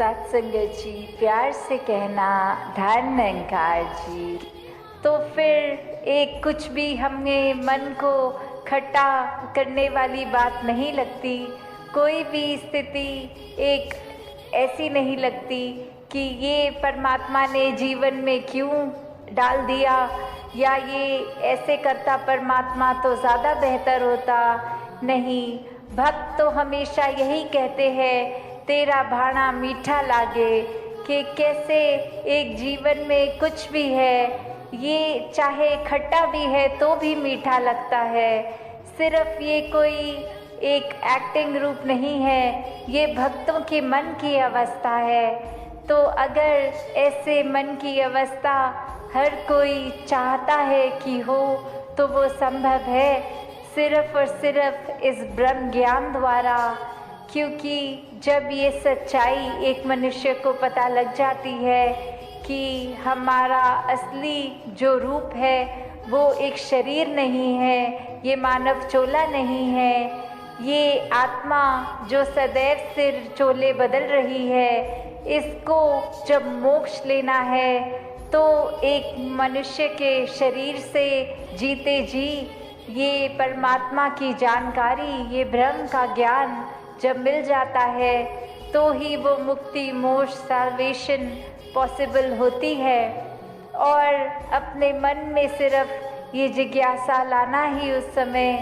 सत्संगत जी, प्यार से कहना ध्यान निरंकार जी। तो फिर एक कुछ भी हमें मन को खट्टा करने वाली बात नहीं लगती। कोई भी स्थिति एक ऐसी नहीं लगती कि ये परमात्मा ने जीवन में क्यों डाल दिया, या ये ऐसे करता परमात्मा तो ज़्यादा बेहतर होता। नहीं, भक्त तो हमेशा यही कहते हैं, तेरा भाणा मीठा लागे, कि कैसे एक जीवन में कुछ भी है, ये चाहे खट्टा भी है तो भी मीठा लगता है। सिर्फ ये कोई एक एक्टिंग रूप नहीं है, ये भक्तों के मन की अवस्था है। तो अगर ऐसे मन की अवस्था हर कोई चाहता है कि हो, तो वो संभव है सिर्फ और सिर्फ इस ब्रह्म ज्ञान द्वारा। क्योंकि जब ये सच्चाई एक मनुष्य को पता लग जाती है कि हमारा असली जो रूप है वो एक शरीर नहीं है, ये मानव चोला नहीं है, ये आत्मा जो सदैव सिर चोले बदल रही है, इसको जब मोक्ष लेना है तो एक मनुष्य के शरीर से जीते जी ये परमात्मा की जानकारी, ये ब्रह्म का ज्ञान जब मिल जाता है तो ही वो मुक्ति, मोक्ष, साल्वेशन पॉसिबल होती है। और अपने मन में सिर्फ ये जिज्ञासा लाना ही उस समय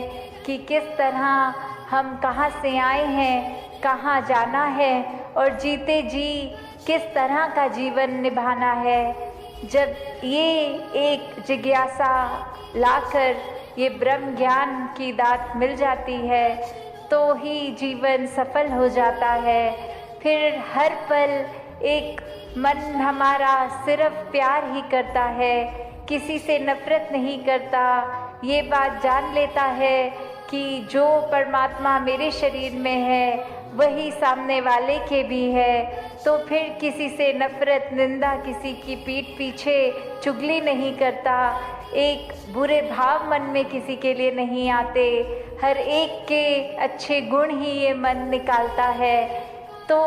कि किस तरह हम कहाँ से आए हैं, कहाँ जाना है, और जीते जी किस तरह का जीवन निभाना है। जब ये एक जिज्ञासा लाकर ये ब्रह्म ज्ञान की दात मिल जाती है तो ही जीवन सफल हो जाता है। फिर हर पल एक मन हमारा सिर्फ प्यार ही करता है, किसी से नफरत नहीं करता। ये बात जान लेता है कि जो परमात्मा मेरे शरीर में है वही सामने वाले के भी है। तो फिर किसी से नफरत, निंदा, किसी की पीठ पीछे चुगली नहीं करता, एक बुरे भाव मन में किसी के लिए नहीं आते, हर एक के अच्छे गुण ही ये मन निकालता है। तो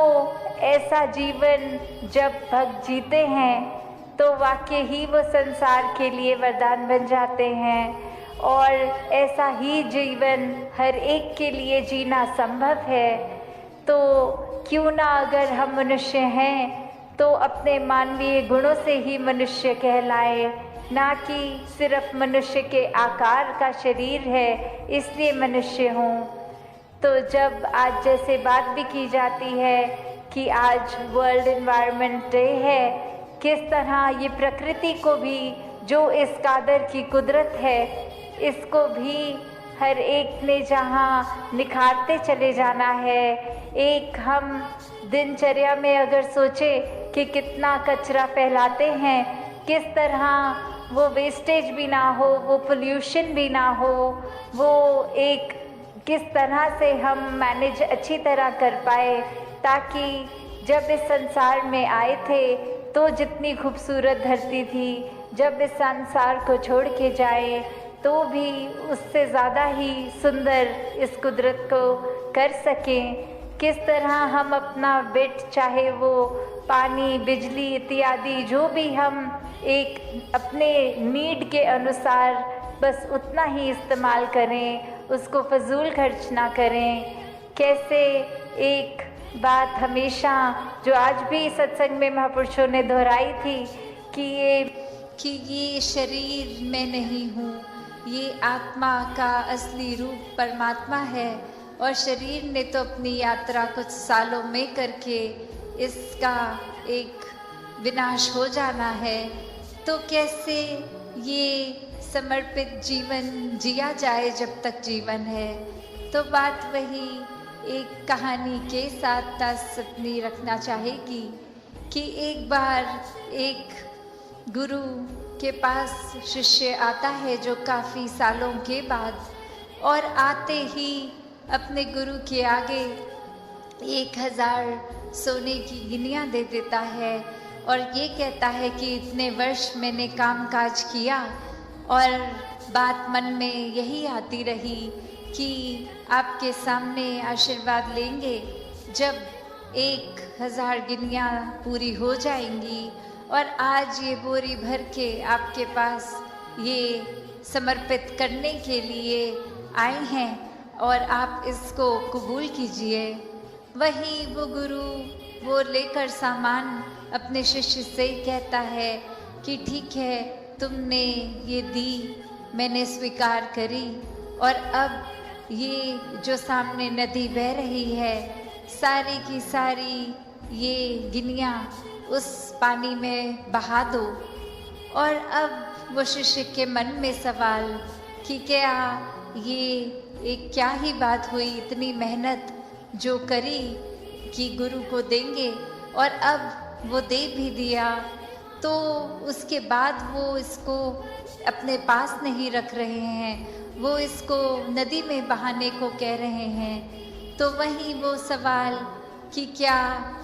ऐसा जीवन जब भक्त जीते हैं तो वाकई ही वो संसार के लिए वरदान बन जाते हैं। और ऐसा ही जीवन हर एक के लिए जीना संभव है। तो क्यों ना अगर हम मनुष्य हैं तो अपने मानवीय गुणों से ही मनुष्य कहलाए, ना कि सिर्फ मनुष्य के आकार का शरीर है इसलिए मनुष्य हों। तो जब आज जैसे बात भी की जाती है कि आज वर्ल्ड एनवायरनमेंट डे है, किस तरह ये प्रकृति को भी, जो इस कादर की कुदरत है, इसको भी हर एक ने जहाँ निखारते चले जाना है। एक हम दिनचर्या में अगर सोचे कि कितना कचरा फैलाते हैं, किस तरह वो वेस्टेज भी ना हो, वो पोल्यूशन भी ना हो, वो एक किस तरह से हम मैनेज अच्छी तरह कर पाए, ताकि जब इस संसार में आए थे तो जितनी खूबसूरत धरती थी, जब इस संसार को छोड़ के जाए तो भी उससे ज़्यादा ही सुंदर इस कुदरत को कर सकें। किस तरह हम अपना बेट, चाहे वो पानी, बिजली इत्यादि, जो भी हम एक अपने नीड के अनुसार बस उतना ही इस्तेमाल करें, उसको फजूल खर्च ना करें। कैसे एक बात हमेशा जो आज भी सत्संग में महापुरुषों ने दोहराई थी कि ये शरीर मैं नहीं हूँ, ये आत्मा का असली रूप परमात्मा है, और शरीर ने तो अपनी यात्रा कुछ सालों में करके इसका एक विनाश हो जाना है। तो कैसे ये समर्पित जीवन जिया जाए जब तक जीवन है। तो बात वही एक कहानी के साथ दास अपनी रखना चाहेगी कि एक बार एक गुरु के पास शिष्य आता है जो काफ़ी सालों के बाद, और आते ही अपने गुरु के आगे 1000 सोने की गिनियाँ दे देता है और ये कहता है कि इतने वर्ष मैंने काम काज किया, और बात मन में यही आती रही कि आपके सामने आशीर्वाद लेंगे जब 1000 गिनियाँ पूरी हो जाएंगी और आज ये बोरी भर के आपके पास ये समर्पित करने के लिए आए हैं और आप इसको कबूल कीजिए। वहीं वो गुरु वो लेकर सामान अपने शिष्य से कहता है कि ठीक है, तुमने ये दी, मैंने स्वीकार करी, और अब ये जो सामने नदी बह रही है, सारी की सारी ये गिनियाँ उस पानी में बहा दो। और अब वो शिष्य के मन में सवाल कि क्या ये एक क्या ही बात हुई, इतनी मेहनत जो करी कि गुरु को देंगे और अब वो दे भी दिया, तो उसके बाद वो इसको अपने पास नहीं रख रहे हैं, वो इसको नदी में बहाने को कह रहे हैं। तो वहीं वो सवाल कि क्या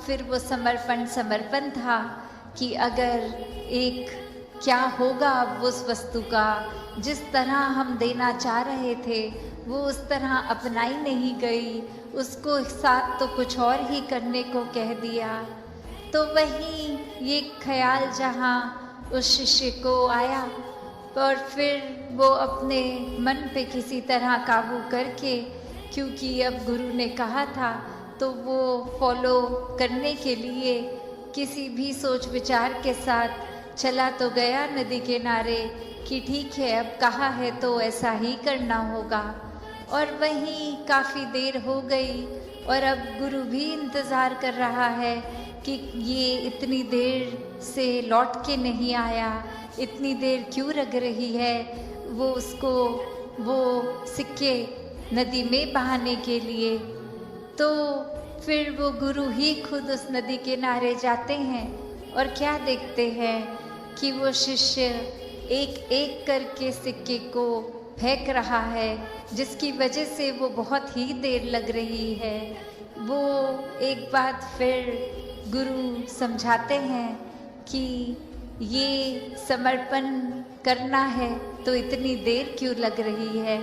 फिर वो समर्पण था कि अगर एक क्या होगा अब उस वस्तु का, जिस तरह हम देना चाह रहे थे वो उस तरह अपनाई नहीं गई, उसको साथ तो कुछ और ही करने को कह दिया। तो वहीं ये ख्याल जहाँ उस शिष्य को आया और फिर वो अपने मन पे किसी तरह काबू करके, क्योंकि अब गुरु ने कहा था तो वो फॉलो करने के लिए किसी भी सोच विचार के साथ चला तो गया नदी किनारे कि ठीक है, अब कहा है तो ऐसा ही करना होगा। और वहीं काफ़ी देर हो गई और अब गुरु भी इंतज़ार कर रहा है कि ये इतनी देर से लौट के नहीं आया, इतनी देर क्यों लग रही है वो उसको वो सिक्के नदी में बहाने के लिए। तो फिर वो गुरु ही खुद उस नदी किनारे जाते हैं और क्या देखते हैं कि वो शिष्य एक एक करके सिक्के को फेंक रहा है, जिसकी वजह से वो बहुत ही देर लग रही है। वो एक बात फिर गुरु समझाते हैं कि ये समर्पण करना है तो इतनी देर क्यों लग रही है,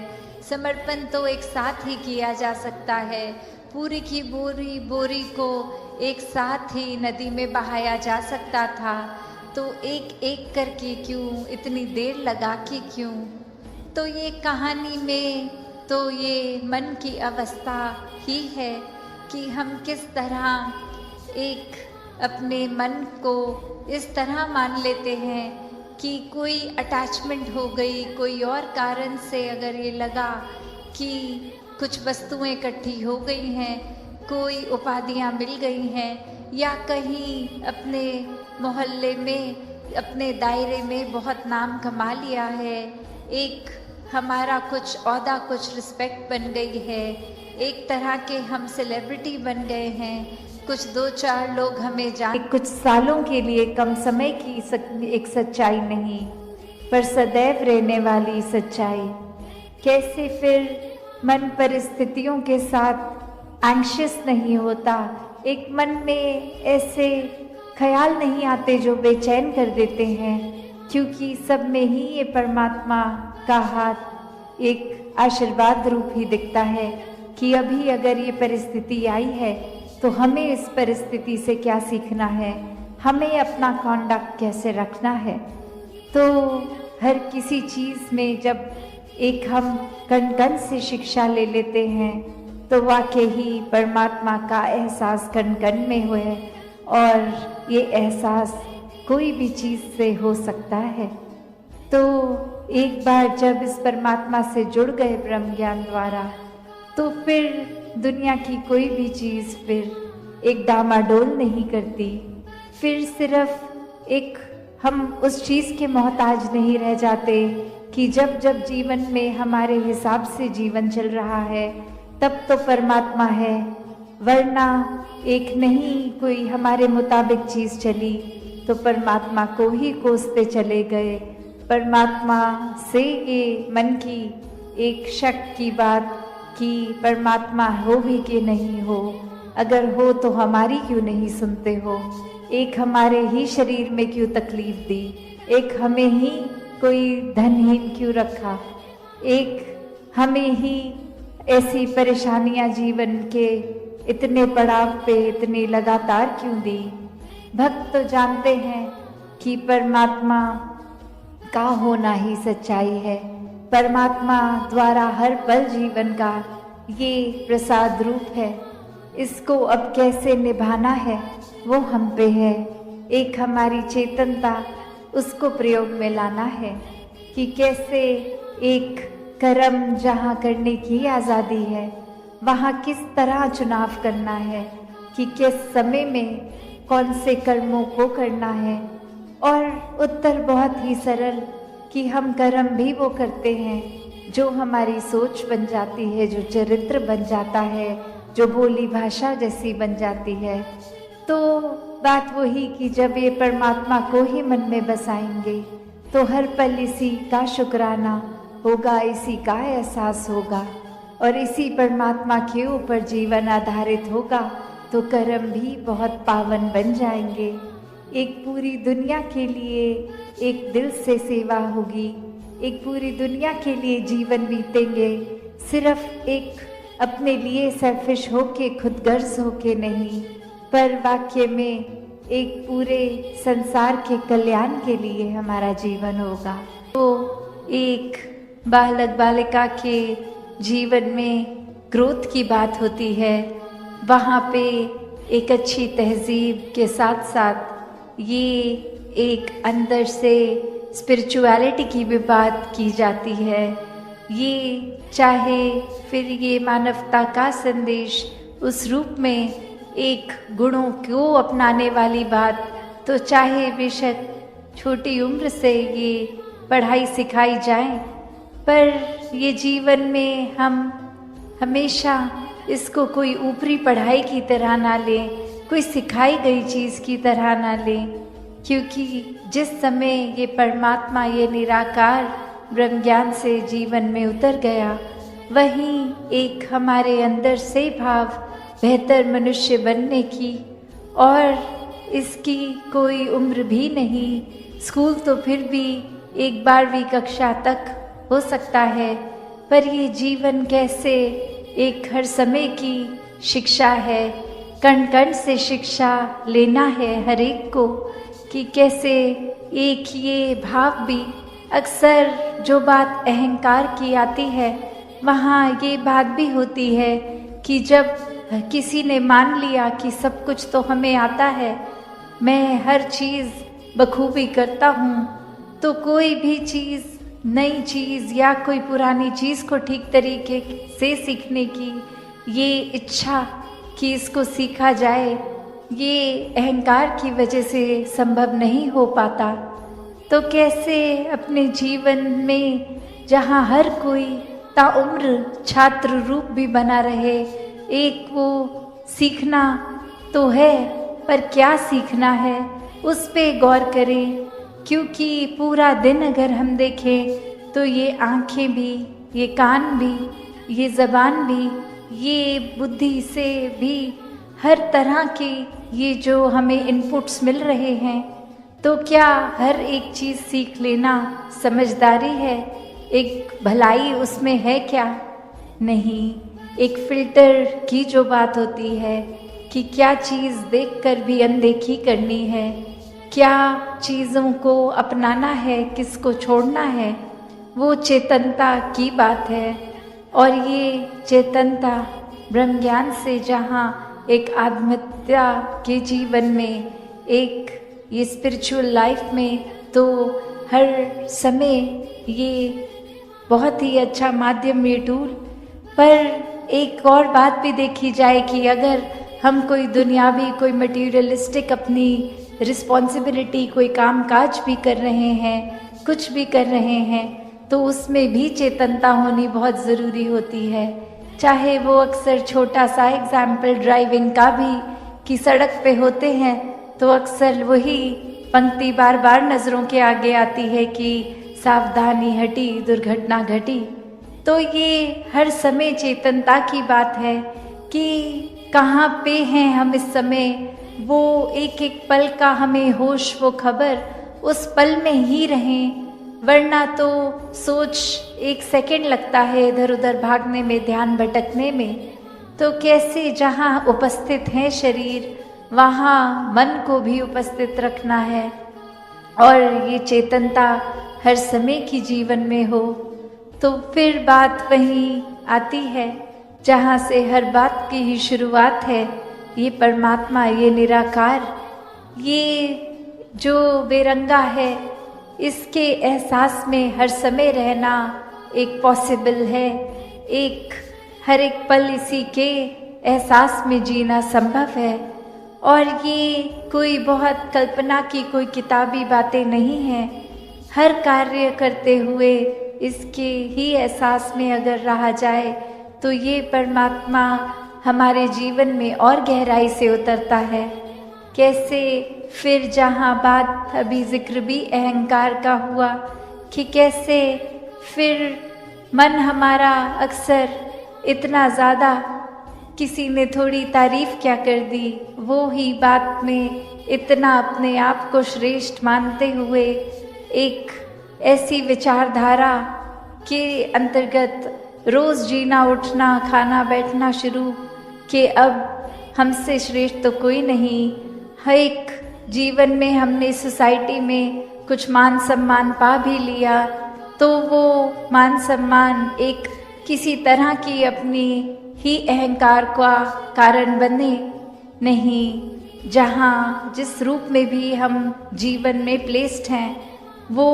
समर्पण तो एक साथ ही किया जा सकता है, पूरी की बोरी को एक साथ ही नदी में बहाया जा सकता था, तो एक एक करके क्यों, इतनी देर लगा के क्यों। तो ये कहानी में तो ये मन की अवस्था ही है कि हम किस तरह एक अपने मन को इस तरह मान लेते हैं कि कोई अटैचमेंट हो गई, कोई और कारण से अगर ये लगा कि कुछ वस्तुएं इकट्ठी हो गई हैं, कोई उपाधियां मिल गई हैं, या कहीं अपने मोहल्ले में अपने दायरे में बहुत नाम कमा लिया है, एक हमारा कुछ औहदा, कुछ रिस्पेक्ट बन गई है, एक तरह के हम सेलिब्रिटी बन गए हैं, कुछ 2-4 लोग हमें जान, कुछ सालों के लिए कम समय की एक सच्चाई नहीं पर सदैव रहने वाली सच्चाई। कैसे फिर मन परिस्थितियों के साथ एंग्शियस नहीं होता, एक मन में ऐसे ख्याल नहीं आते जो बेचैन कर देते हैं, क्योंकि सब में ही ये परमात्मा का हाथ एक आशीर्वाद रूप ही दिखता है कि अभी अगर ये परिस्थिति आई है तो हमें इस परिस्थिति से क्या सीखना है, हमें अपना कॉन्डक्ट कैसे रखना है। तो हर किसी चीज़ में जब एक हम कण-कण से शिक्षा ले लेते हैं तो वाकई ही परमात्मा का एहसास कण-कण में हुए, और ये एहसास कोई भी चीज़ से हो सकता है। तो एक बार जब इस परमात्मा से जुड़ गए ब्रह्म ज्ञान द्वारा, तो फिर दुनिया की कोई भी चीज़ फिर एक डामाडोल नहीं करती, फिर सिर्फ एक हम उस चीज़ के मोहताज नहीं रह जाते कि जब जब जीवन में हमारे हिसाब से जीवन चल रहा है तब तो परमात्मा है, वरना एक नहीं कोई हमारे मुताबिक चीज़ चली तो परमात्मा को ही कोसते चले गए। परमात्मा से ये मन की एक शक की बात कि परमात्मा हो भी कि नहीं हो, अगर हो तो हमारी क्यों नहीं सुनते हो, एक हमारे ही शरीर में क्यों तकलीफ दी, एक हमें ही कोई धनहीन क्यों रखा, एक हमें ही ऐसी परेशानियां जीवन के इतने पड़ाव पे इतनी लगातार क्यों दी? भक्त तो जानते हैं कि परमात्मा का होना ही सच्चाई है। परमात्मा द्वारा हर पल जीवन का ये प्रसाद रूप है। इसको अब कैसे निभाना है वो हम पे है। एक हमारी चेतनता, उसको प्रयोग में लाना है कि कैसे एक कर्म जहाँ करने की आज़ादी है वहाँ किस तरह चुनाव करना है कि किस समय में कौन से कर्मों को करना है। और उत्तर बहुत ही सरल कि हम कर्म भी वो करते हैं जो हमारी सोच बन जाती है, जो चरित्र बन जाता है, जो बोली भाषा जैसी बन जाती है। तो बात वही कि जब ये परमात्मा को ही मन में बसाएंगे तो हर पल इसी का शुक्राना होगा, इसी का एहसास होगा और इसी परमात्मा के ऊपर जीवन आधारित होगा तो कर्म भी बहुत पावन बन जाएंगे। एक पूरी दुनिया के लिए एक दिल से सेवा होगी, एक पूरी दुनिया के लिए जीवन बीतेंगे, सिर्फ एक अपने लिए सेल्फिश होके, खुदगर्ज होके नहीं, पर वाक्य में एक पूरे संसार के कल्याण के लिए हमारा जीवन होगा। तो एक बालक बालिका के जीवन में ग्रोथ की बात होती है, वहाँ पे एक अच्छी तहजीब के साथ साथ ये एक अंदर से स्पिरिचुअलिटी की भी बात की जाती है। ये चाहे फिर ये मानवता का संदेश उस रूप में एक गुणों को अपनाने वाली बात, तो चाहे बेशक छोटी उम्र से ये पढ़ाई सिखाई जाए, पर ये जीवन में हम हमेशा इसको कोई ऊपरी पढ़ाई की तरह ना लें, कोई सिखाई गई चीज़ की तरह ना लें, क्योंकि जिस समय ये परमात्मा, ये निराकार ब्रह्म ज्ञान से जीवन में उतर गया, वहीं एक हमारे अंदर से भाव बेहतर मनुष्य बनने की, और इसकी कोई उम्र भी नहीं। स्कूल तो फिर भी एक 12वीं कक्षा तक हो सकता है, पर ये जीवन कैसे एक हर समय की शिक्षा है, कण कण से शिक्षा लेना है हर एक को, कि कैसे एक ये भाव भी, अक्सर जो बात अहंकार की आती है वहाँ ये बात भी होती है कि जब किसी ने मान लिया कि सब कुछ तो हमें आता है, मैं हर चीज़ बखूबी करता हूँ, तो कोई भी चीज़, नई चीज़ या कोई पुरानी चीज़ को ठीक तरीके से सीखने की ये इच्छा कि इसको सीखा जाए, ये अहंकार की वजह से संभव नहीं हो पाता। तो कैसे अपने जीवन में जहाँ हर कोई ताउम्र छात्र रूप भी बना रहे, एक वो सीखना तो है, पर क्या सीखना है उस पे गौर करें, क्योंकि पूरा दिन अगर हम देखें तो ये आँखें भी, ये कान भी, ये ज़बान भी, ये बुद्धि से भी हर तरह के ये जो हमें इनपुट्स मिल रहे हैं, तो क्या हर एक चीज़ सीख लेना समझदारी है? एक भलाई उसमें है क्या? नहीं। एक फ़िल्टर की जो बात होती है कि क्या चीज़ देखकर भी अनदेखी करनी है, क्या चीज़ों को अपनाना है, किसको छोड़ना है, वो चेतनता की बात है। और ये चेतनता ब्रह्म ज्ञान से जहाँ एक आत्महत्या के जीवन में, एक ये स्पिरिचुअल लाइफ में, तो हर समय ये बहुत ही अच्छा माध्यम, ये टूल। पर एक और बात भी देखी जाए कि अगर हम कोई दुनियावी, कोई मटीरियलिस्टिक अपनी रिस्पॉन्सिबिलिटी, कोई काम काज भी कर रहे हैं, कुछ भी कर रहे हैं, तो उसमें भी चेतनता होनी बहुत ज़रूरी होती है। चाहे वो अक्सर छोटा सा एग्जाम्पल ड्राइविंग का भी, कि सड़क पे होते हैं तो अक्सर वही पंक्ति बार बार नज़रों के आगे आती है कि सावधानी हटी दुर्घटना घटी। तो ये हर समय चेतनता की बात है कि कहाँ पे हैं हम इस समय, वो एक एक पल का हमें होश, वो खबर, उस पल में ही रहें, वरना तो सोच 1 सेकंड लगता है इधर उधर भागने में, ध्यान भटकने में। तो कैसे जहाँ उपस्थित है शरीर, वहाँ मन को भी उपस्थित रखना है और ये चेतनता हर समय की जीवन में हो। तो फिर बात वहीं आती है जहाँ से हर बात की ही शुरुआत है। ये परमात्मा, ये निराकार, ये जो बेरंगा है, इसके एहसास में हर समय रहना एक पॉसिबल है। एक हर एक पल इसी के एहसास में जीना संभव है। और ये कोई बहुत कल्पना की कोई किताबी बातें नहीं हैं। हर कार्य करते हुए इसके ही एहसास में अगर रहा जाए तो ये परमात्मा हमारे जीवन में और गहराई से उतरता है। कैसे फिर जहाँ बात अभी जिक्र भी अहंकार का हुआ कि कैसे फिर मन हमारा अक्सर इतना ज़्यादा, किसी ने थोड़ी तारीफ क्या कर दी, वो ही बात में इतना अपने आप को श्रेष्ठ मानते हुए एक ऐसी विचारधारा के अंतर्गत रोज़ जीना उठना खाना बैठना शुरू कि अब हमसे श्रेष्ठ तो कोई नहीं। हर एक जीवन में हमने सोसाइटी में कुछ मान सम्मान पा भी लिया तो वो मान सम्मान एक किसी तरह की अपनी ही अहंकार का कारण बने नहीं। जहाँ जिस रूप में भी हम जीवन में प्लेस्ड हैं वो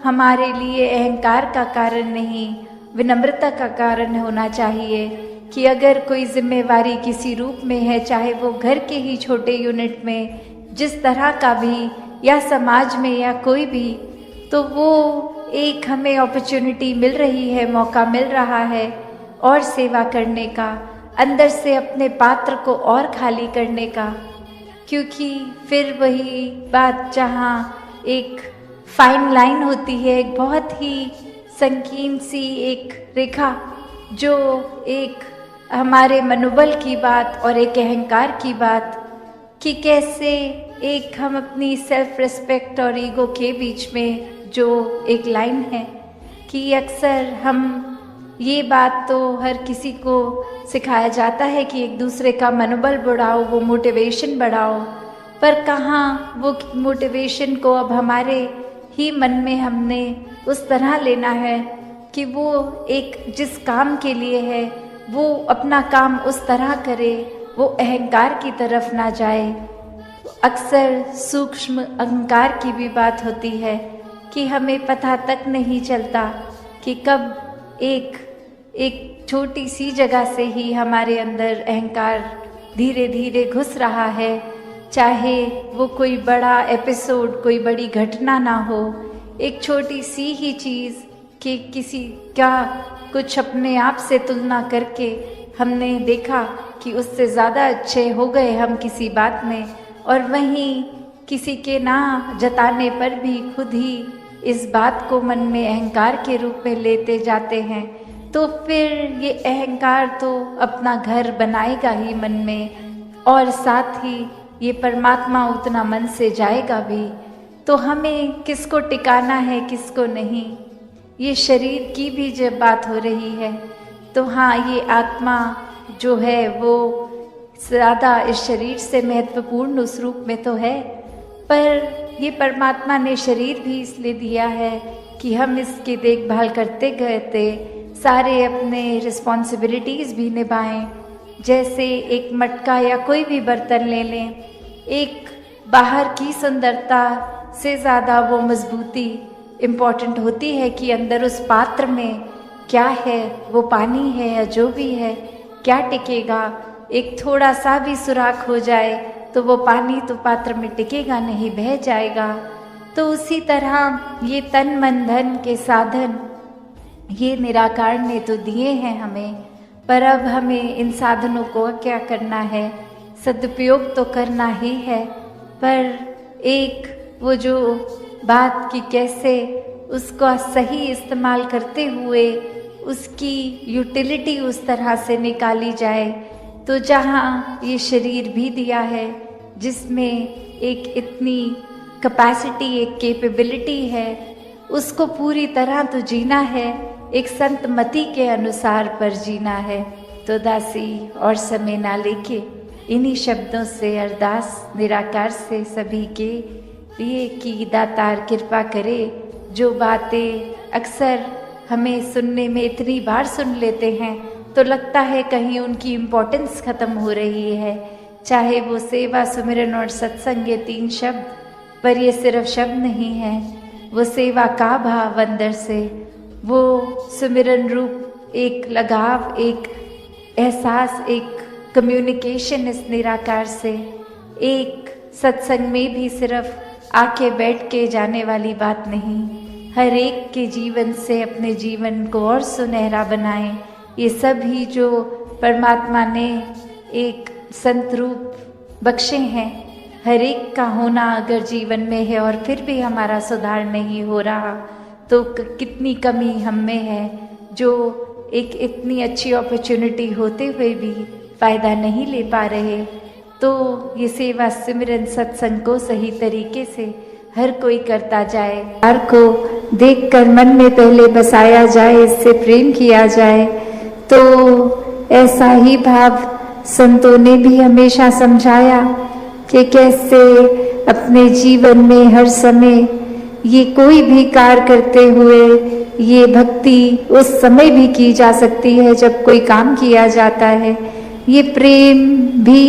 हमारे लिए अहंकार का कारण नहीं, विनम्रता का कारण होना चाहिए। कि अगर कोई जिम्मेवारी किसी रूप में है, चाहे वो घर के ही छोटे यूनिट में जिस तरह का भी, या समाज में या कोई भी, तो वो एक हमें अपॉर्चुनिटी मिल रही है, मौका मिल रहा है और सेवा करने का, अंदर से अपने पात्र को और खाली करने का। क्योंकि फिर वही बात जहाँ एक फाइन लाइन होती है, एक बहुत ही संकीर्ण सी एक रेखा, जो एक हमारे मनोबल की बात और एक अहंकार की बात, कि कैसे एक हम अपनी सेल्फ रिस्पेक्ट और ईगो के बीच में जो एक लाइन है कि अक्सर हम ये बात तो हर किसी को सिखाया जाता है कि एक दूसरे का मनोबल बढ़ाओ, वो मोटिवेशन बढ़ाओ, पर कहाँ वो मोटिवेशन को अब हमारे ही मन में हमने उस तरह लेना है कि वो एक जिस काम के लिए है वो अपना काम उस तरह करे, वो अहंकार की तरफ ना जाए। अक्सर सूक्ष्म अहंकार की भी बात होती है कि हमें पता तक नहीं चलता कि कब एक छोटी सी जगह से ही हमारे अंदर अहंकार धीरे धीरे घुस रहा है। चाहे वो कोई बड़ा एपिसोड, कोई बड़ी घटना ना हो, एक छोटी सी ही चीज़ कि किसी का कुछ अपने आप से तुलना करके हमने देखा कि उससे ज़्यादा अच्छे हो गए हम किसी बात में, और वहीं किसी के ना जताने पर भी खुद ही इस बात को मन में अहंकार के रूप में लेते जाते हैं, तो फिर ये अहंकार तो अपना घर बनाएगा ही मन में, और साथ ही ये परमात्मा उतना मन से जाएगा भी। तो हमें किसको टिकाना है, किसको नहीं, ये शरीर की भी जब बात हो रही है तो हाँ, ये आत्मा जो है वो ज़्यादा इस शरीर से महत्वपूर्ण उस रूप में तो है, पर ये परमात्मा ने शरीर भी इसलिए दिया है कि हम इसकी देखभाल करते करते सारे अपने रिस्पॉन्सिबिलिटीज़ भी निभाएं। जैसे एक मटका या कोई भी बर्तन ले लें, एक बाहर की सुंदरता से ज़्यादा वो मजबूती इम्पॉर्टेंट होती है कि अंदर उस पात्र में क्या है, वो पानी है या जो भी है, क्या टिकेगा। एक थोड़ा सा भी सुराख हो जाए तो वो पानी तो पात्र में टिकेगा नहीं, बह जाएगा। तो उसी तरह ये तन मन धन के साधन ये निराकार ने तो दिए हैं हमें, पर अब हमें इन साधनों को क्या करना है, सदुपयोग तो करना ही है। पर एक वो जो बात कि कैसे उसका सही इस्तेमाल करते हुए उसकी यूटिलिटी उस तरह से निकाली जाए, तो जहाँ ये शरीर भी दिया है जिसमें एक इतनी कैपेसिटी, एक कैपेबिलिटी है, उसको पूरी तरह तो जीना है, एक संत मति के अनुसार पर जीना है। तो दासी और समय ना लेके इन्हीं शब्दों से अरदास निराकार से सभी के लिए कि दातार कृपा करे। जो बातें अक्सर हमें सुनने में इतनी बार सुन लेते हैं तो लगता है कहीं उनकी इम्पोर्टेंस खत्म हो रही है, चाहे वो सेवा, सुमिरन और सत्संग ये 3 शब्द, पर ये सिर्फ शब्द नहीं है, वो सेवा का भाव अंदर से, वो सुमिरन रूप एक लगाव, एक एहसास, एक कम्युनिकेशन इस निराकार से। एक सत्संग में भी सिर्फ आके बैठ के जाने वाली बात नहीं, हर एक के जीवन से अपने जीवन को और सुनहरा बनाएं। ये सभी जो परमात्मा ने एक संत रूप बख्शे हैं, हर एक का होना अगर जीवन में है और फिर भी हमारा सुधार नहीं हो रहा तो कितनी कमी हम में है, जो एक इतनी अच्छी अपॉर्चुनिटी होते हुए भी फ़ायदा नहीं ले पा रहे। तो ये सेवा सिमरन सत्संग को सही तरीके से हर कोई करता जाए, हर को देखकर मन में पहले बसाया जाए, इससे प्रेम किया जाए। तो ऐसा ही भाव संतों ने भी हमेशा समझाया कि कैसे अपने जीवन में हर समय ये कोई भी कार्य करते हुए ये भक्ति उस समय भी की जा सकती है जब कोई काम किया जाता है, ये प्रेम भी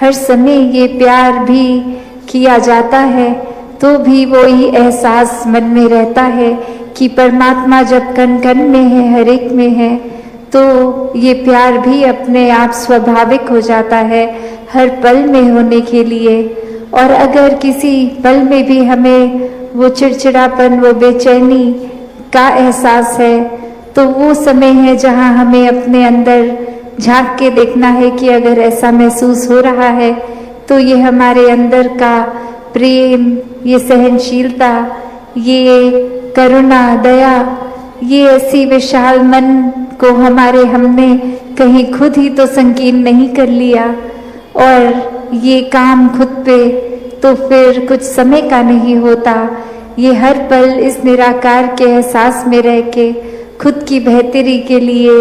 हर समय, ये प्यार भी किया जाता है तो भी वो ही एहसास मन में रहता है कि परमात्मा जब कण कण में है, हर एक में है, तो ये प्यार भी अपने आप स्वाभाविक हो जाता है हर पल में होने के लिए। और अगर किसी पल में भी हमें वो चिड़चिड़ापन, वो बेचैनी का एहसास है तो वो समय है जहाँ हमें अपने अंदर झांक के देखना है कि अगर ऐसा महसूस हो रहा है तो ये हमारे अंदर का प्रेम, ये सहनशीलता, ये करुणा, दया, ये ऐसी विशाल मन को हमने कहीं खुद ही तो संकीर्ण नहीं कर लिया और ये काम खुद पे तो फिर कुछ समय का नहीं होता। ये हर पल इस निराकार के एहसास में रह के खुद की बेहतरी के लिए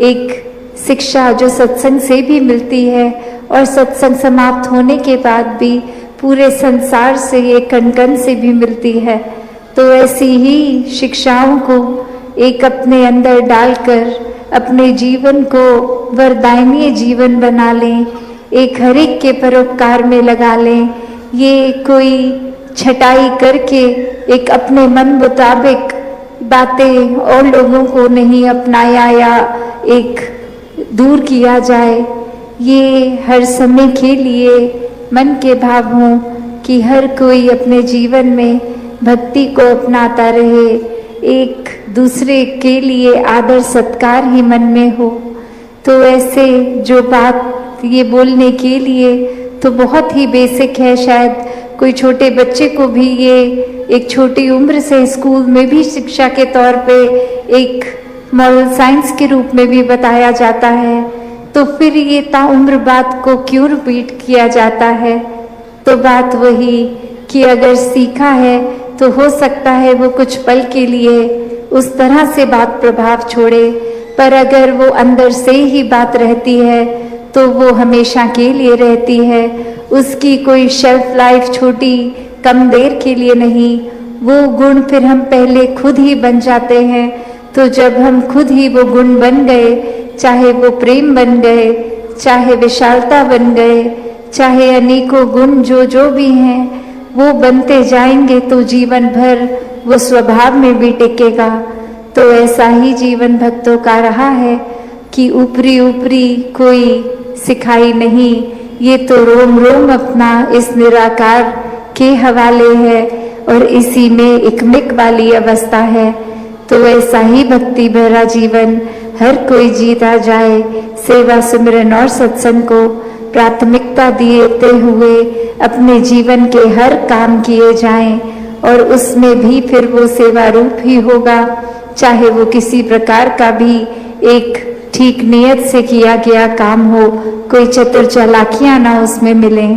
एक शिक्षा जो सत्संग से भी मिलती है और सत्संग समाप्त होने के बाद भी पूरे संसार से, ये कण कण से भी मिलती है। तो ऐसी ही शिक्षाओं को एक अपने अंदर डालकर अपने जीवन को वरदायनीय जीवन बना लें, एक हर एक के परोपकार में लगा लें। ये कोई छटाई करके एक अपने मन मुताबिक बातें और लोगों को नहीं अपनाया या एक दूर किया जाए, ये हर समय के लिए मन के भाव हों कि हर कोई अपने जीवन में भक्ति को अपनाता रहे, एक दूसरे के लिए आदर सत्कार ही मन में हो। तो ऐसे जो बात ये बोलने के लिए तो बहुत ही बेसिक है, शायद कोई छोटे बच्चे को भी ये एक छोटी उम्र से स्कूल में भी शिक्षा के तौर पे एक मॉरल साइंस के रूप में भी बताया जाता है, तो फिर ये ताउम्र बात को क्यों रिपीट किया जाता है। तो बात वही कि अगर सीखा है तो हो सकता है वो कुछ पल के लिए उस तरह से बात प्रभाव छोड़े, पर अगर वो अंदर से ही बात रहती है तो वो हमेशा के लिए रहती है, उसकी कोई शेल्फ लाइफ छोटी कम देर के लिए नहीं। वो गुण फिर हम पहले खुद ही बन जाते हैं, तो जब हम खुद ही वो गुण बन गए, चाहे वो प्रेम बन गए, चाहे विशालता बन गए, चाहे अनेकों गुण जो भी हैं वो बनते जाएंगे तो जीवन भर वो स्वभाव में भी टिकेगा। तो ऐसा ही जीवन भक्तों का रहा है कि ऊपरी ऊपरी कोई सिखाई नहीं, ये तो रोम रोम अपना इस निराकार के हवाले है और इसी में एकमिक वाली अवस्था है। तो ऐसा ही भक्ति भरा जीवन हर कोई जीता जाए, सेवा सिमरन और सत्संग को प्राथमिकता देते हुए अपने जीवन के हर काम किए जाएं और उसमें भी फिर वो सेवा रूप ही होगा, चाहे वो किसी प्रकार का भी एक ठीक नियत से किया गया काम हो, कोई चतुर चालाकियां ना उसमें मिले।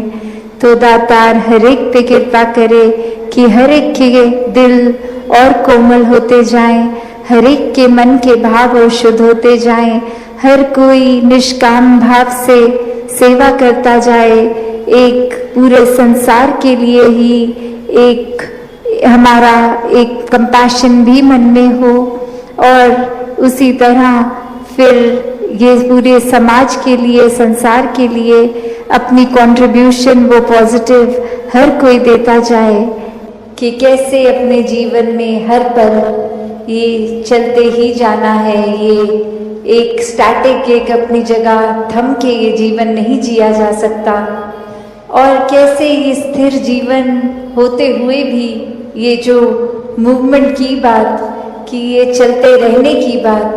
तो दातार हर एक पे कृपा करे कि हर एक के दिल और कोमल होते जाएं, हर एक के मन के भाव और शुद्ध होते जाएं, हर कोई निष्काम भाव से सेवा करता जाए, एक पूरे संसार के लिए ही एक हमारा एक कंपैशन भी मन में हो, और उसी तरह फिर ये पूरे समाज के लिए, संसार के लिए अपनी कंट्रीब्यूशन वो पॉजिटिव हर कोई देता जाए कि कैसे अपने जीवन में हर पल ये चलते ही जाना है। ये एक स्टैटिक, एक अपनी जगह थम के ये जीवन नहीं जिया जा सकता, और कैसे ये स्थिर जीवन होते हुए भी ये जो मूवमेंट की बात, कि ये चलते रहने की बात,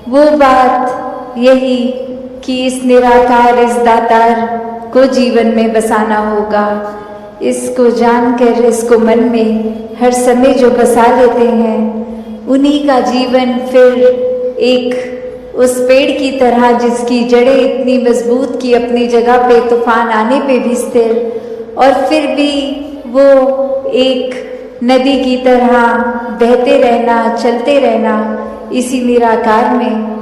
वो बात यही कि इस निराकार, इस दातार को जीवन में बसाना होगा। इसको जानकर, इसको मन में हर समय जो बसा लेते हैं, उन्हीं का जीवन फिर एक उस पेड़ की तरह जिसकी जड़ें इतनी मजबूत कि अपनी जगह पे तूफान आने पे भी स्थिर, और फिर भी वो एक नदी की तरह बहते रहना, चलते रहना इसी निराकार में।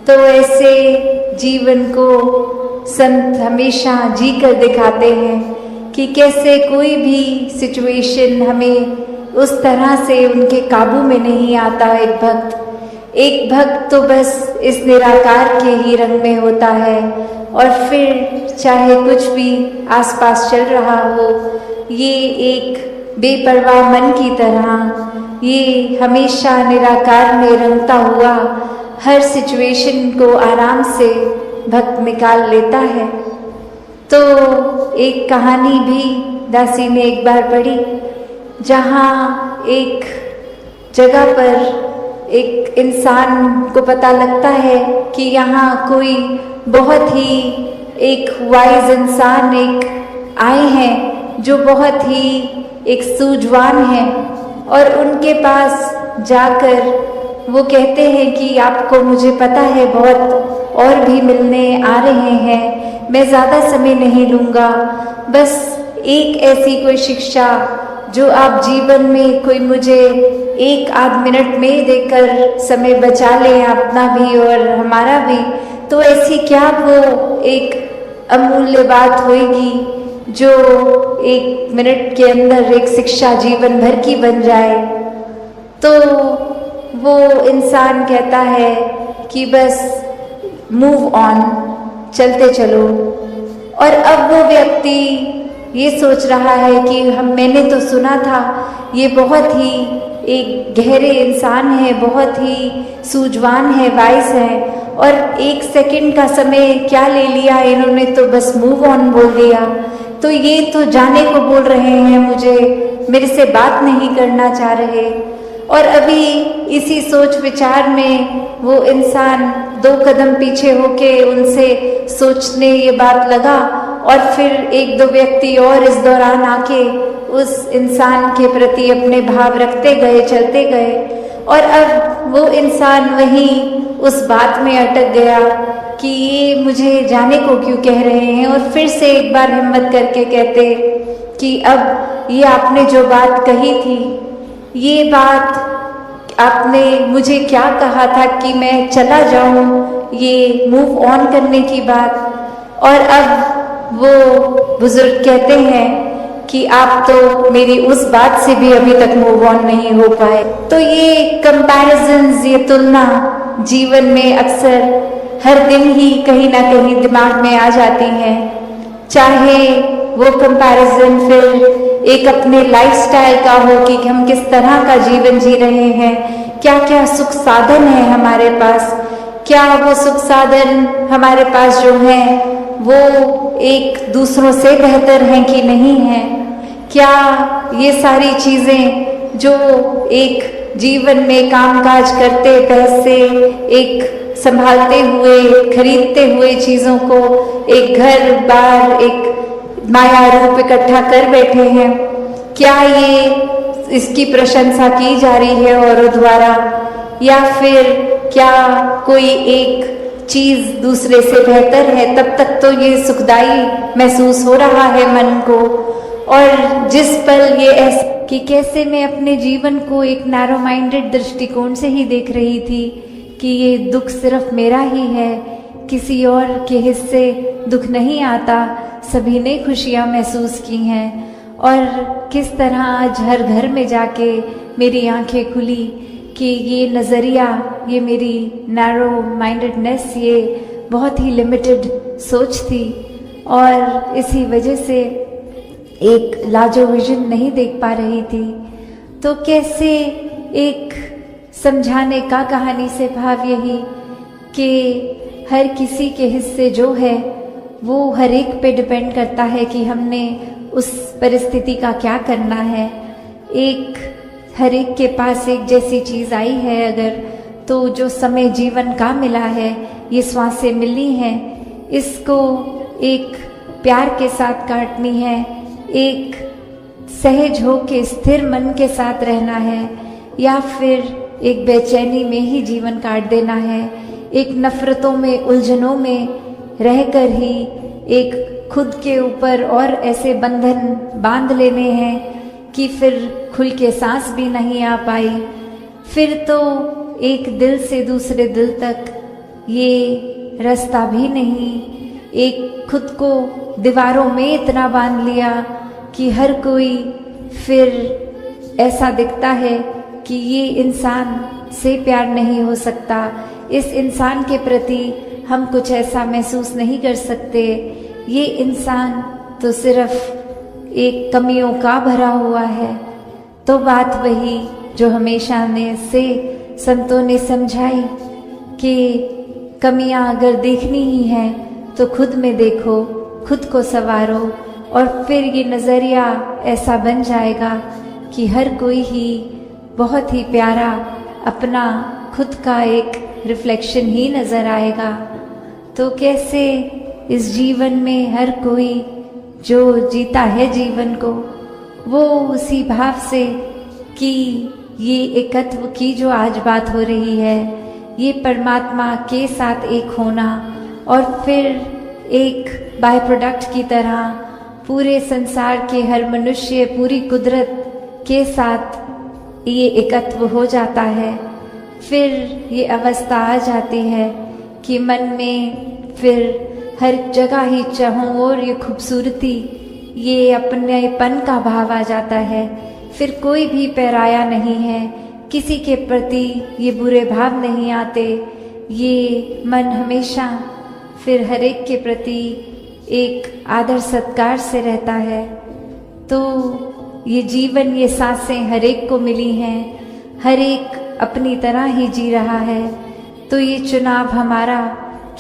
तो ऐसे जीवन को संत हमेशा जी कर दिखाते हैं कि कैसे कोई भी सिचुएशन हमें उस तरह से उनके काबू में नहीं आता। एक भक्त तो बस इस निराकार के ही रंग में होता है, और फिर चाहे कुछ भी आसपास चल रहा हो, ये एक बेपरवाह मन की तरह ये हमेशा निराकार में रंगता हुआ हर सिचुएशन को आराम से भक्त निकाल लेता है। तो एक कहानी भी दासी ने एक बार पढ़ी, जहाँ एक जगह पर एक इंसान को पता लगता है कि यहाँ कोई बहुत ही एक वाइज इंसान एक आए हैं जो बहुत ही एक सूझवान है, और उनके पास जाकर वो कहते हैं कि आपको मुझे पता है बहुत और भी मिलने आ रहे हैं, मैं ज़्यादा समय नहीं लूँगा, बस एक ऐसी कोई शिक्षा जो आप जीवन में कोई मुझे एक आध मिनट में देकर समय बचा लें, अपना भी और हमारा भी। तो ऐसी क्या वो एक अमूल्य बात होगी जो एक मिनट के अंदर एक शिक्षा जीवन भर की बन जाए। तो वो इंसान कहता है कि बस मूव ऑन, चलते चलो। और अब वो व्यक्ति ये सोच रहा है कि मैंने तो सुना था ये बहुत ही एक गहरे इंसान है, बहुत ही सूझवान है, वाइस है, और एक सेकंड का समय क्या ले लिया इन्होंने, तो बस मूव ऑन बोल दिया। तो ये तो जाने को बोल रहे हैं मुझे, मेरे से बात नहीं करना चाह रहे। और अभी इसी सोच विचार में वो इंसान 2 कदम पीछे होके उनसे सोचने ये बात लगा, और फिर 1-2 व्यक्ति और इस दौरान आके उस इंसान के प्रति अपने भाव रखते गए, चलते गए, और अब वो इंसान वहीं उस बात में अटक गया कि ये मुझे जाने को क्यों कह रहे हैं। और फिर से एक बार हिम्मत करके कहते कि अब ये आपने जो बात कही थी, ये बात आपने मुझे क्या कहा था कि मैं चला जाऊं, ये मूव ऑन करने की बात। और अब वो बुजुर्ग कहते हैं कि आप तो मेरी उस बात से भी अभी तक मूव ऑन नहीं हो पाए। तो ये कंपैरिजन्स, ये तुलना जीवन में अक्सर हर दिन ही कहीं ना कहीं दिमाग में आ जाती हैं। चाहे वो कंपैरिजन फिर एक अपने लाइफस्टाइल का हो कि हम किस तरह का जीवन जी रहे हैं, क्या क्या सुख साधन है हमारे पास, क्या वो सुख साधन हमारे पास जो हैं वो एक दूसरों से बेहतर हैं कि नहीं हैं, क्या ये सारी चीज़ें जो एक जीवन में कामकाज करते, पैसे एक संभालते हुए, खरीदते हुए चीज़ों को, एक घर बार, एक माया रूप इकट्ठा कर बैठे हैं, क्या ये इसकी प्रशंसा की जा रही है औरों द्वारा, या फिर क्या कोई एक चीज़ दूसरे से बेहतर है। तब तक तो ये सुखदाई महसूस हो रहा है मन को। और जिस पल ये कि कैसे मैं अपने जीवन को एक नैरो माइंडेड दृष्टिकोण से ही देख रही थी कि ये दुख सिर्फ मेरा ही है, किसी और के हिस्से दुख नहीं आता, सभी ने खुशियाँ महसूस की हैं। और किस तरह आज हर घर में जाके मेरी आंखें खुली कि ये नज़रिया, ये मेरी नैरो माइंडेडनेस, ये बहुत ही लिमिटेड सोच थी और इसी वजह से एक लार्जर विजन नहीं देख पा रही थी। तो कैसे एक समझाने का कहानी से भाव यही कि हर किसी के हिस्से जो है वो हर एक पे डिपेंड करता है कि हमने उस परिस्थिति का क्या करना है। एक हर एक के पास एक जैसी चीज़ आई है अगर, तो जो समय जीवन का मिला है, ये श्वासें मिली हैं, इसको एक प्यार के साथ काटनी है, एक सहज हो के स्थिर मन के साथ रहना है, या फिर एक बेचैनी में ही जीवन काट देना है, एक नफरतों में, उलझनों में रहकर ही एक खुद के ऊपर और ऐसे बंधन बांध लेने हैं कि फिर खुल के सांस भी नहीं आ पाई। फिर तो एक दिल से दूसरे दिल तक ये रास्ता भी नहीं, एक खुद को दीवारों में इतना बांध लिया कि हर कोई फिर ऐसा दिखता है कि ये इंसान से प्यार नहीं हो सकता, इस इंसान के प्रति हम कुछ ऐसा महसूस नहीं कर सकते, ये इंसान तो सिर्फ एक कमियों का भरा हुआ है। तो बात वही जो हमेशा ने से संतों ने समझाई कि कमियां अगर देखनी ही हैं तो खुद में देखो, खुद को संवारो, और फिर ये नज़रिया ऐसा बन जाएगा कि हर कोई ही बहुत ही प्यारा अपना खुद का एक रिफ्लेक्शन ही नज़र आएगा। तो कैसे इस जीवन में हर कोई जो जीता है जीवन को, वो उसी भाव से कि ये एकत्व की जो आज बात हो रही है, ये परमात्मा के साथ एक होना, और फिर एक बाय प्रोडक्ट की तरह पूरे संसार के हर मनुष्य, पूरी कुदरत के साथ ये एकत्व हो जाता है। फिर ये अवस्था आ जाती है कि मन में फिर हर जगह ही चाहों और ये खूबसूरती, ये अपनेपन का भाव आ जाता है। फिर कोई भी पराया नहीं है, किसी के प्रति ये बुरे भाव नहीं आते, ये मन हमेशा फिर हर एक के प्रति एक आदर सत्कार से रहता है। तो ये जीवन, ये सांसें हर एक को मिली हैं, हर एक अपनी तरह ही जी रहा है। तो ये चुनाव हमारा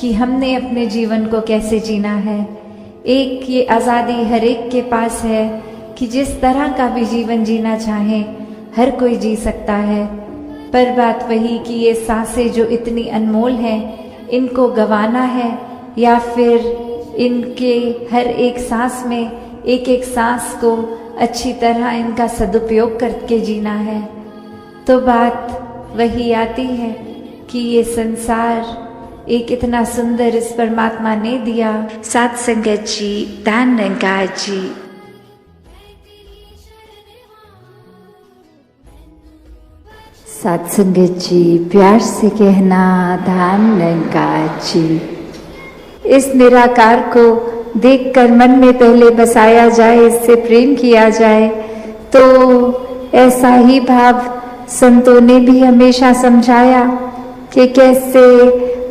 कि हमने अपने जीवन को कैसे जीना है। एक ये आज़ादी हर एक के पास है कि जिस तरह का भी जीवन जीना चाहे हर कोई जी सकता है। पर बात वही कि ये सांसें जो इतनी अनमोल हैं, इनको गंवाना है या फिर इनके हर एक सांस में एक एक सांस को अच्छी तरह इनका सदुपयोग करके जीना है। तो बात वही आती है कि ये संसार एक इतना सुंदर इस परमात्मा ने दिया। सात संगत जी, ध्यान निरंकार जी। सात संगत जी, प्यार से कहना ध्यान निरंकार जी। इस निराकार को देखकर मन में पहले बसाया जाए, इससे प्रेम किया जाए, तो ऐसा ही भाव संतों ने भी हमेशा समझाया कि कैसे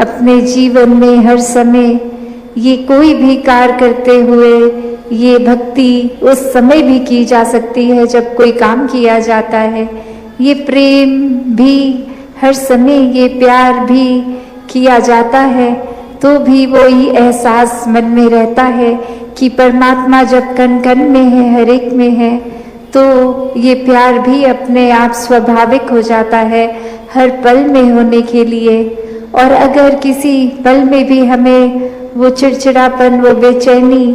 अपने जीवन में हर समय ये कोई भी कार्य करते हुए ये भक्ति उस समय भी की जा सकती है जब कोई काम किया जाता है। ये प्रेम भी हर समय, ये प्यार भी किया जाता है तो भी वही एहसास मन में रहता है कि परमात्मा जब कण कण में है, हर एक में है, तो ये प्यार भी अपने आप स्वाभाविक हो जाता है हर पल में होने के लिए। और अगर किसी पल में भी हमें वो चिड़चिड़ापन, वो बेचैनी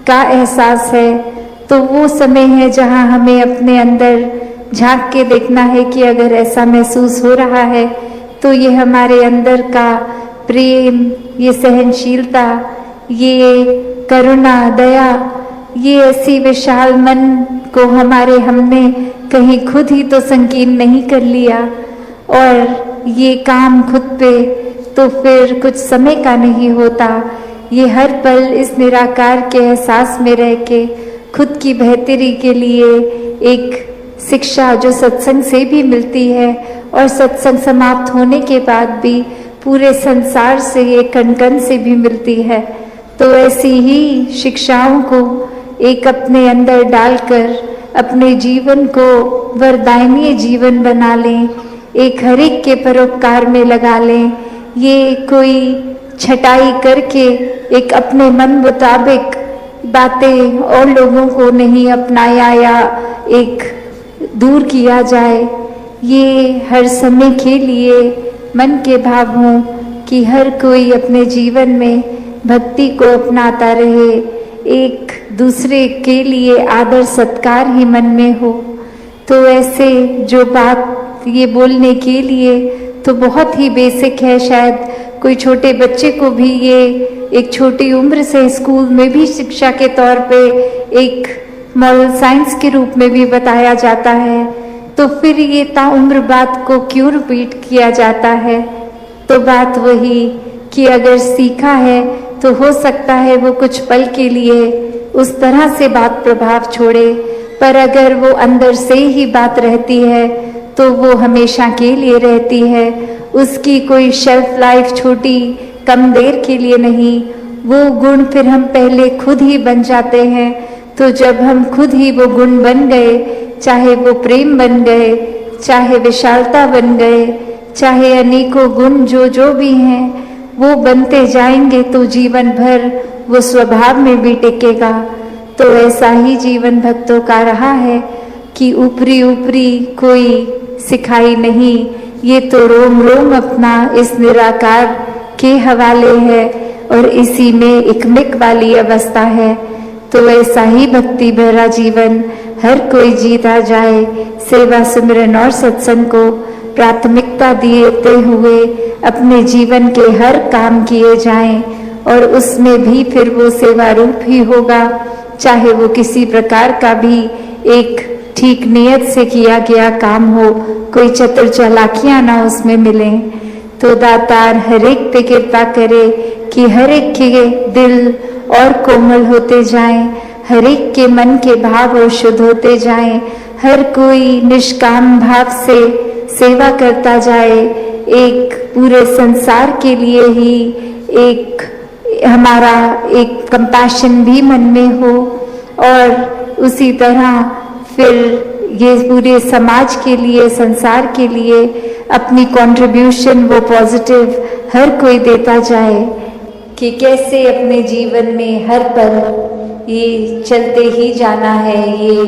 का एहसास है, तो वो समय है जहाँ हमें अपने अंदर झांक के देखना है कि अगर ऐसा महसूस हो रहा है तो ये हमारे अंदर का प्रेम, ये सहनशीलता, ये करुणा, दया, ये ऐसी विशाल मन को हमने कहीं खुद ही तो संकीर्ण नहीं कर लिया, और ये काम खुद पे तो फिर कुछ समय का नहीं होता। ये हर पल इस निराकार के एहसास में रह के खुद की बेहतरी के लिए एक शिक्षा जो सत्संग से भी मिलती है और सत्संग समाप्त होने के बाद भी पूरे संसार से, एक कण-कण से भी मिलती है। तो ऐसी ही शिक्षाओं को एक अपने अंदर डालकर अपने जीवन को वरदायनीय जीवन बना लें, एक हर एक के परोपकार में लगा लें। ये कोई छटाई करके एक अपने मन मुताबिक बातें और लोगों को नहीं अपनाया या एक दूर किया जाए। ये हर समय के लिए मन के भाव हों कि हर कोई अपने जीवन में भक्ति को अपनाता रहे, एक दूसरे के लिए आदर सत्कार ही मन में हो। तो ऐसे जो बात ये बोलने के लिए तो बहुत ही बेसिक है, शायद कोई छोटे बच्चे को भी ये एक छोटी उम्र से स्कूल में भी शिक्षा के तौर पे एक मॉरल साइंस के रूप में भी बताया जाता है, तो फिर ये ताउम्र बात को क्यों रिपीट किया जाता है? तो बात वही कि अगर सीखा है तो हो सकता है वो कुछ पल के लिए उस तरह से बात प्रभाव छोड़े, पर अगर वो अंदर से ही बात रहती है तो वो हमेशा के लिए रहती है। उसकी कोई शेल्फ लाइफ छोटी कम देर के लिए नहीं। वो गुण फिर हम पहले खुद ही बन जाते हैं। तो जब हम खुद ही वो गुण बन गए, चाहे वो प्रेम बन गए, चाहे विशालता बन गए, चाहे अनेकों गुण जो भी हैं वो बनते जाएंगे, तो जीवन भर वो स्वभाव में भी टिकेगा। तो ऐसा ही जीवन भक्तों का रहा है कि ऊपरी ऊपरी कोई सिखाई नहीं, ये तो रोम रोम अपना इस निराकार के हवाले है और इसी में इकमिक वाली अवस्था है। तो ऐसा ही भक्ति भरा जीवन हर कोई जीता जाए, सेवा सिमरन और सत्संग को प्राथमिकता देते हुए अपने जीवन के हर काम किए जाएं, और उसमें भी फिर वो सेवा रूप ही होगा, चाहे वो किसी प्रकार का भी एक ठीक नियत से किया गया काम हो, कोई चतुर चालाकियां ना उसमें मिले। तो दातार हर एक पे कृपा करे कि हर एक के दिल और कोमल होते जाएं, हर एक के मन के भाव और शुद्ध होते जाएं, हर कोई निष्काम भाव से सेवा करता जाए, एक पूरे संसार के लिए ही एक हमारा एक कंपैशन भी मन में हो, और उसी तरह फिर ये पूरे समाज के लिए, संसार के लिए अपनी कंट्रीब्यूशन वो पॉजिटिव हर कोई देता जाए कि कैसे अपने जीवन में हर पल ये चलते ही जाना है। ये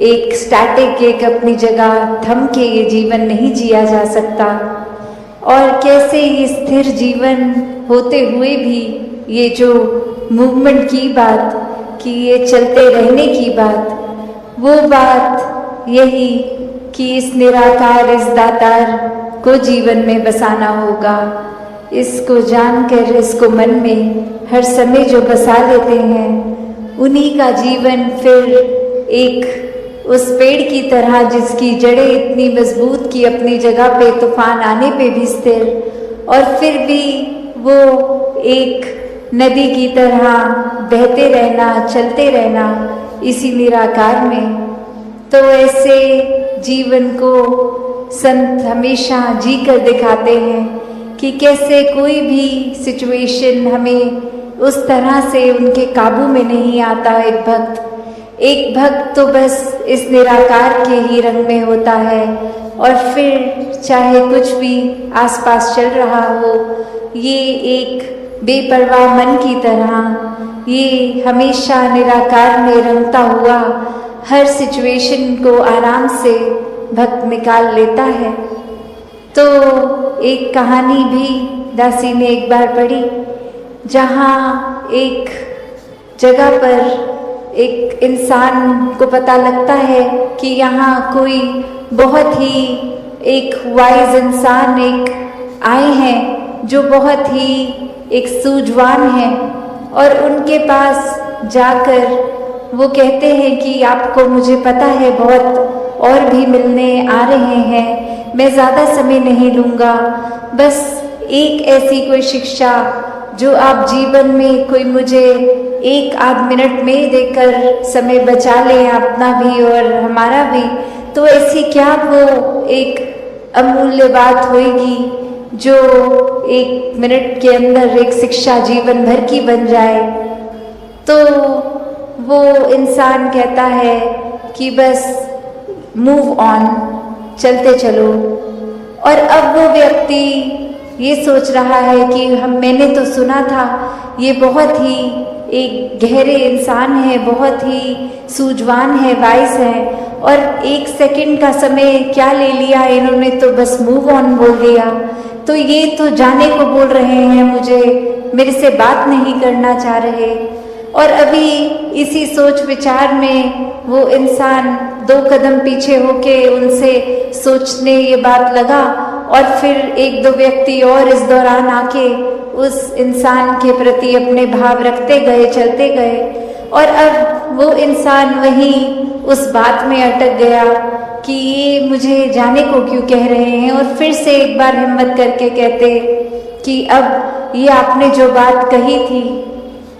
एक स्टैटिक एक अपनी जगह थम के ये जीवन नहीं जिया जा सकता, और कैसे ये स्थिर जीवन होते हुए भी ये जो मूवमेंट की बात कि ये चलते रहने की बात, वो बात यही कि इस निराकार, इस दातार को जीवन में बसाना होगा। इसको जानकर इसको मन में हर समय जो बसा लेते हैं, उन्हीं का जीवन फिर एक उस पेड़ की तरह जिसकी जड़ें इतनी मजबूत कि अपनी जगह पे तूफान आने पे भी स्थिर, और फिर भी वो एक नदी की तरह बहते रहना, चलते रहना इसी निराकार में। तो ऐसे जीवन को संत हमेशा जी कर दिखाते हैं कि कैसे कोई भी सिचुएशन हमें उस तरह से उनके काबू में नहीं आता। एक भक्त तो बस इस निराकार के ही रंग में होता है, और फिर चाहे कुछ भी आसपास चल रहा हो, ये एक बेपरवाह मन की तरह ये हमेशा निराकार में रंगता हुआ हर सिचुएशन को आराम से भक्त निकाल लेता है। तो एक कहानी भी दासी ने एक बार पढ़ी, जहाँ एक जगह पर एक इंसान को पता लगता है कि यहाँ कोई बहुत ही एक वाइज इंसान एक आए हैं जो बहुत ही एक सूझवान है, और उनके पास जाकर वो कहते हैं कि आपको मुझे पता है बहुत और भी मिलने आ रहे हैं, मैं ज़्यादा समय नहीं लूँगा, बस एक ऐसी कोई शिक्षा जो आप जीवन में कोई मुझे 1-8 मिनट में देकर समय बचा लें, अपना भी और हमारा भी। तो ऐसी क्या वो एक अमूल्य बात होगी जो 1 मिनट के अंदर एक शिक्षा जीवन भर की बन जाए। तो वो इंसान कहता है कि बस मूव ऑन, चलते चलो। और अब वो व्यक्ति ये सोच रहा है कि मैंने तो सुना था ये बहुत ही एक गहरे इंसान है, बहुत ही सूझवान है, वाइस है, और 1 सेकंड का समय क्या ले लिया इन्होंने, तो बस मूव ऑन बोल दिया। तो ये तो जाने को बोल रहे हैं मुझे, मेरे से बात नहीं करना चाह रहे। और अभी इसी सोच विचार में वो इंसान 2 कदम पीछे होके उनसे सोचने ये बात लगा, और फिर 1-2 व्यक्ति और इस दौरान आके उस इंसान के प्रति अपने भाव रखते गए, चलते गए। और अब वो इंसान वहीं उस बात में अटक गया कि ये मुझे जाने को क्यों कह रहे हैं, और फिर से एक बार हिम्मत करके कहते कि अब ये आपने जो बात कही थी,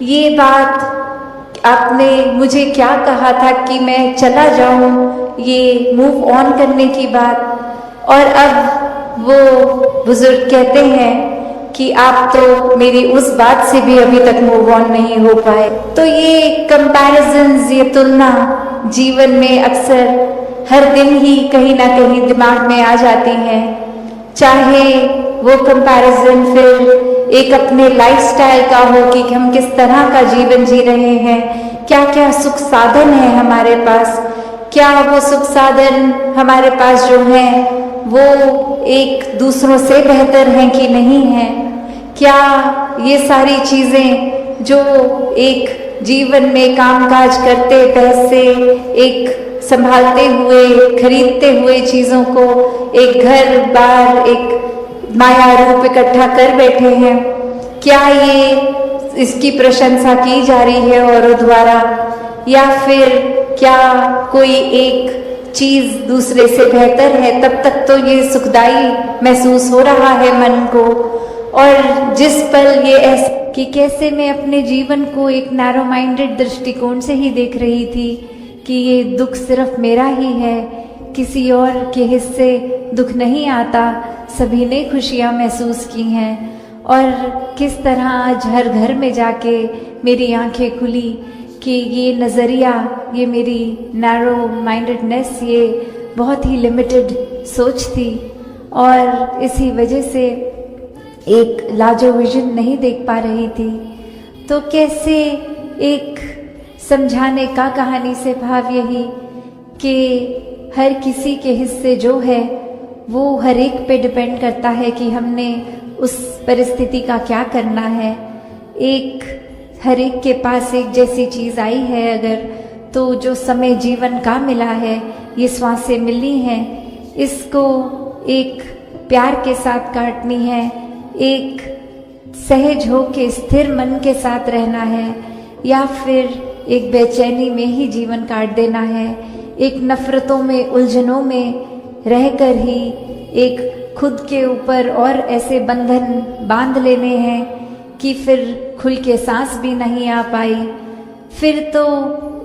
ये बात आपने मुझे क्या कहा था कि मैं चला जाऊं, ये मूव ऑन करने की बात। और अब वो बुजुर्ग कहते हैं कि आप तो मेरी उस बात से भी अभी तक मूव ऑन नहीं हो पाए। तो ये कंपैरिजन्स, ये तुलना जीवन में अक्सर हर दिन ही कहीं ना कहीं दिमाग में आ जाती हैं। चाहे वो कंपैरिजन फिर एक अपने लाइफस्टाइल का हो कि हम किस तरह का जीवन जी रहे हैं, क्या क्या सुख साधन है हमारे पास, क्या वो सुख साधन हमारे पास जो हैं वो एक दूसरों से बेहतर हैं कि नहीं हैं, क्या ये सारी चीज़ें जो एक जीवन में कामकाज करते, पैसे एक संभालते हुए, खरीदते हुए चीज़ों को, एक घर बार, एक माया रूप इकट्ठा कर बैठे हैं, क्या ये इसकी प्रशंसा की जा रही है औरों द्वारा, या फिर क्या कोई एक चीज़ दूसरे से बेहतर है। तब तक तो ये सुखदाई महसूस हो रहा है मन को। और जिस पल ये ऐसा कि कैसे मैं अपने जीवन को एक नैरो माइंडेड दृष्टिकोण से ही देख रही थी कि ये दुख सिर्फ मेरा ही है, किसी और के हिस्से दुख नहीं आता, सभी ने खुशियाँ महसूस की हैं। और किस तरह आज हर घर में जाके मेरी आंखें खुली कि ये नज़रिया, ये मेरी नैरो माइंडेडनेस, ये बहुत ही लिमिटेड सोच थी, और इसी वजह से एक लार्जर विजन नहीं देख पा रही थी। तो कैसे एक समझाने का कहानी से भाव यही कि हर किसी के हिस्से जो है वो हर एक पे डिपेंड करता है कि हमने उस परिस्थिति का क्या करना है। एक हर एक के पास एक जैसी चीज़ आई है अगर, तो जो समय जीवन का मिला है, ये श्वासें मिली हैं, इसको एक प्यार के साथ काटनी है, एक सहज हो के स्थिर मन के साथ रहना है, या फिर एक बेचैनी में ही जीवन काट देना है, एक नफरतों में, उलझनों में रहकर ही एक खुद के ऊपर और ऐसे बंधन बांध लेने हैं कि फिर खुल के सांस भी नहीं आ पाई। फिर तो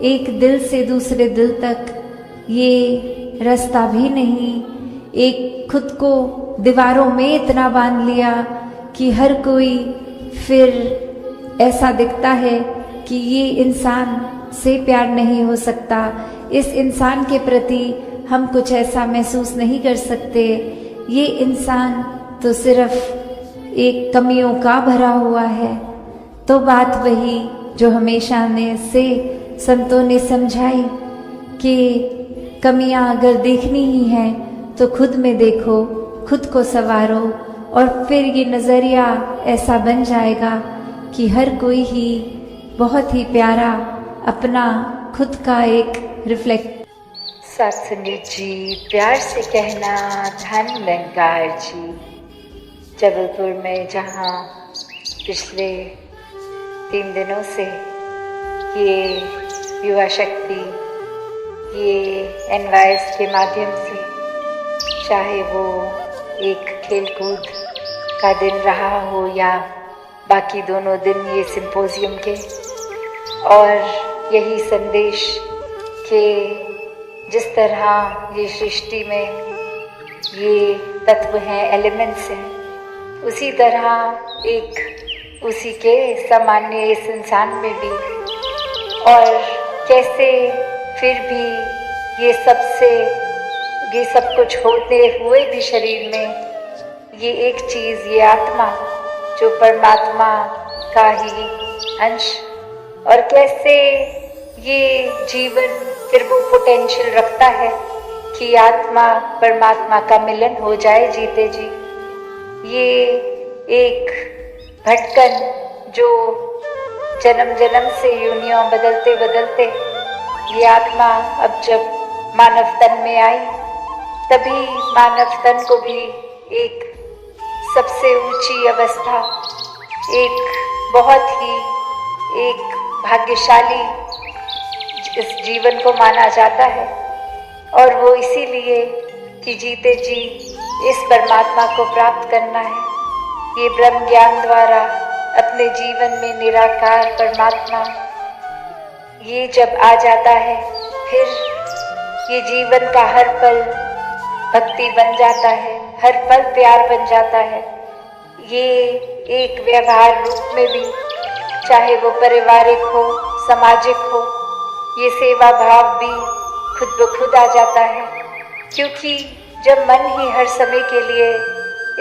एक दिल से दूसरे दिल तक ये रास्ता भी नहीं, एक खुद को दीवारों में इतना बांध लिया कि हर कोई फिर ऐसा दिखता है कि ये इंसान से प्यार नहीं हो सकता, इस इंसान के प्रति हम कुछ ऐसा महसूस नहीं कर सकते, ये इंसान तो सिर्फ एक कमियों का भरा हुआ है। तो बात वही जो हमेशा ने से संतों ने समझाई कि कमियां अगर देखनी ही हैं तो खुद में देखो, खुद को संवारो, और फिर ये नज़रिया ऐसा बन जाएगा कि हर कोई ही बहुत ही प्यारा अपना खुद का एक रिफ्लेक्ट। सत्संग जी, प्यार से कहना धन निरंकार जी। जबलपुर में जहाँ पिछले 3 दिनों से ये युवा शक्ति ये NYS के माध्यम से, चाहे वो एक खेलकूद का दिन रहा हो या बाकी दोनों दिन ये सिंपोजियम के, और यही संदेश के जिस तरह ये सृष्टि में ये तत्व हैं, एलिमेंट्स हैं, उसी तरह एक उसी के सामान्य इस इंसान में भी, और कैसे फिर भी ये सब कुछ होते हुए भी शरीर में ये एक चीज़, ये आत्मा जो परमात्मा का ही अंश, और कैसे ये जीवन फिर वो पोटेंशियल रखता है कि आत्मा परमात्मा का मिलन हो जाए जीते जी। ये एक भटकन जो जन्म जन्म से योनियों बदलते बदलते ये आत्मा अब जब मानव तन में आई, तभी मानव तन को भी एक सबसे ऊंची अवस्था, एक बहुत ही एक भाग्यशाली इस जीवन को माना जाता है, और वो इसीलिए कि जीते जी इस परमात्मा को प्राप्त करना है। ये ब्रह्म ज्ञान द्वारा अपने जीवन में निराकार परमात्मा ये जब आ जाता है, फिर ये जीवन का हर पल भक्ति बन जाता है, हर पल प्यार बन जाता है। ये एक व्यवहार रूप में भी, चाहे वो पारिवारिक हो, सामाजिक हो, ये सेवा भाव भी खुद ब खुद आ जाता है, क्योंकि जब मन ही हर समय के लिए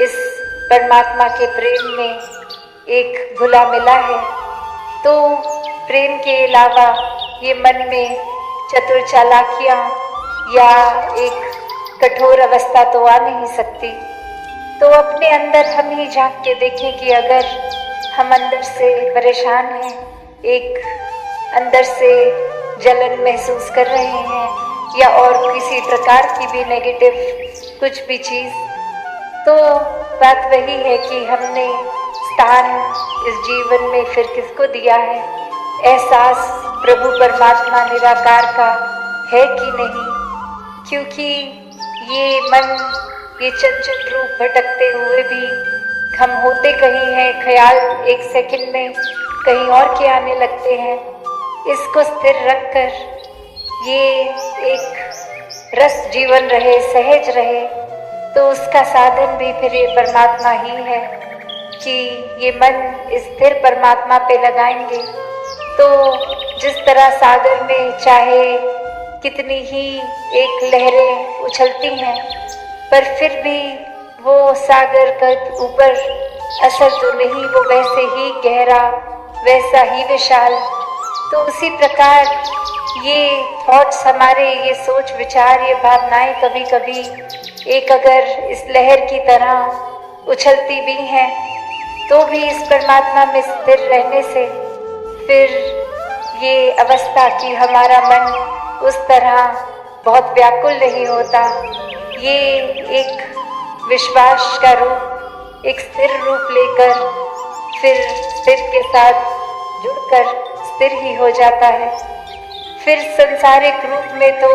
इस परमात्मा के प्रेम में एक घुला मिला है, तो प्रेम के अलावा ये मन में चतुर चालाकियाँ या एक कठोर अवस्था तो आ नहीं सकती। तो अपने अंदर हम ही झांक के देखें कि अगर हम अंदर से परेशान हैं, एक अंदर से जलन महसूस कर रहे हैं या और किसी प्रकार की भी नेगेटिव कुछ भी चीज़, तो बात वही है कि हमने स्थान इस जीवन में फिर किसको दिया है। एहसास प्रभु परमात्मा निराकार का है कि नहीं, क्योंकि ये मन ये चंचल रूप भटकते हुए भी हम होते कहीं हैं, ख्याल एक सेकंड में कहीं और के आने लगते हैं। इसको स्थिर रखकर ये एक रस जीवन रहे, सहज रहे, तो उसका साधन भी फिर ये परमात्मा ही है कि ये मन स्थिर परमात्मा पे लगाएंगे तो जिस तरह सागर में चाहे कितनी ही एक लहरें उछलती हैं, पर फिर भी वो सागर का ऊपर असर तो नहीं, वो वैसे ही गहरा, वैसा ही विशाल। तो उसी प्रकार ये थॉट्स हमारे, ये सोच विचार, ये भावनाएं कभी कभी एक अगर इस लहर की तरह उछलती भी हैं, तो भी इस परमात्मा में स्थिर रहने से फिर ये अवस्था कि हमारा मन उस तरह बहुत व्याकुल नहीं होता। ये एक विश्वास का रूप, एक स्थिर रूप लेकर फिर स्थिर के साथ जुड़कर स्थिर ही हो जाता है। फिर संसारिक रूप में तो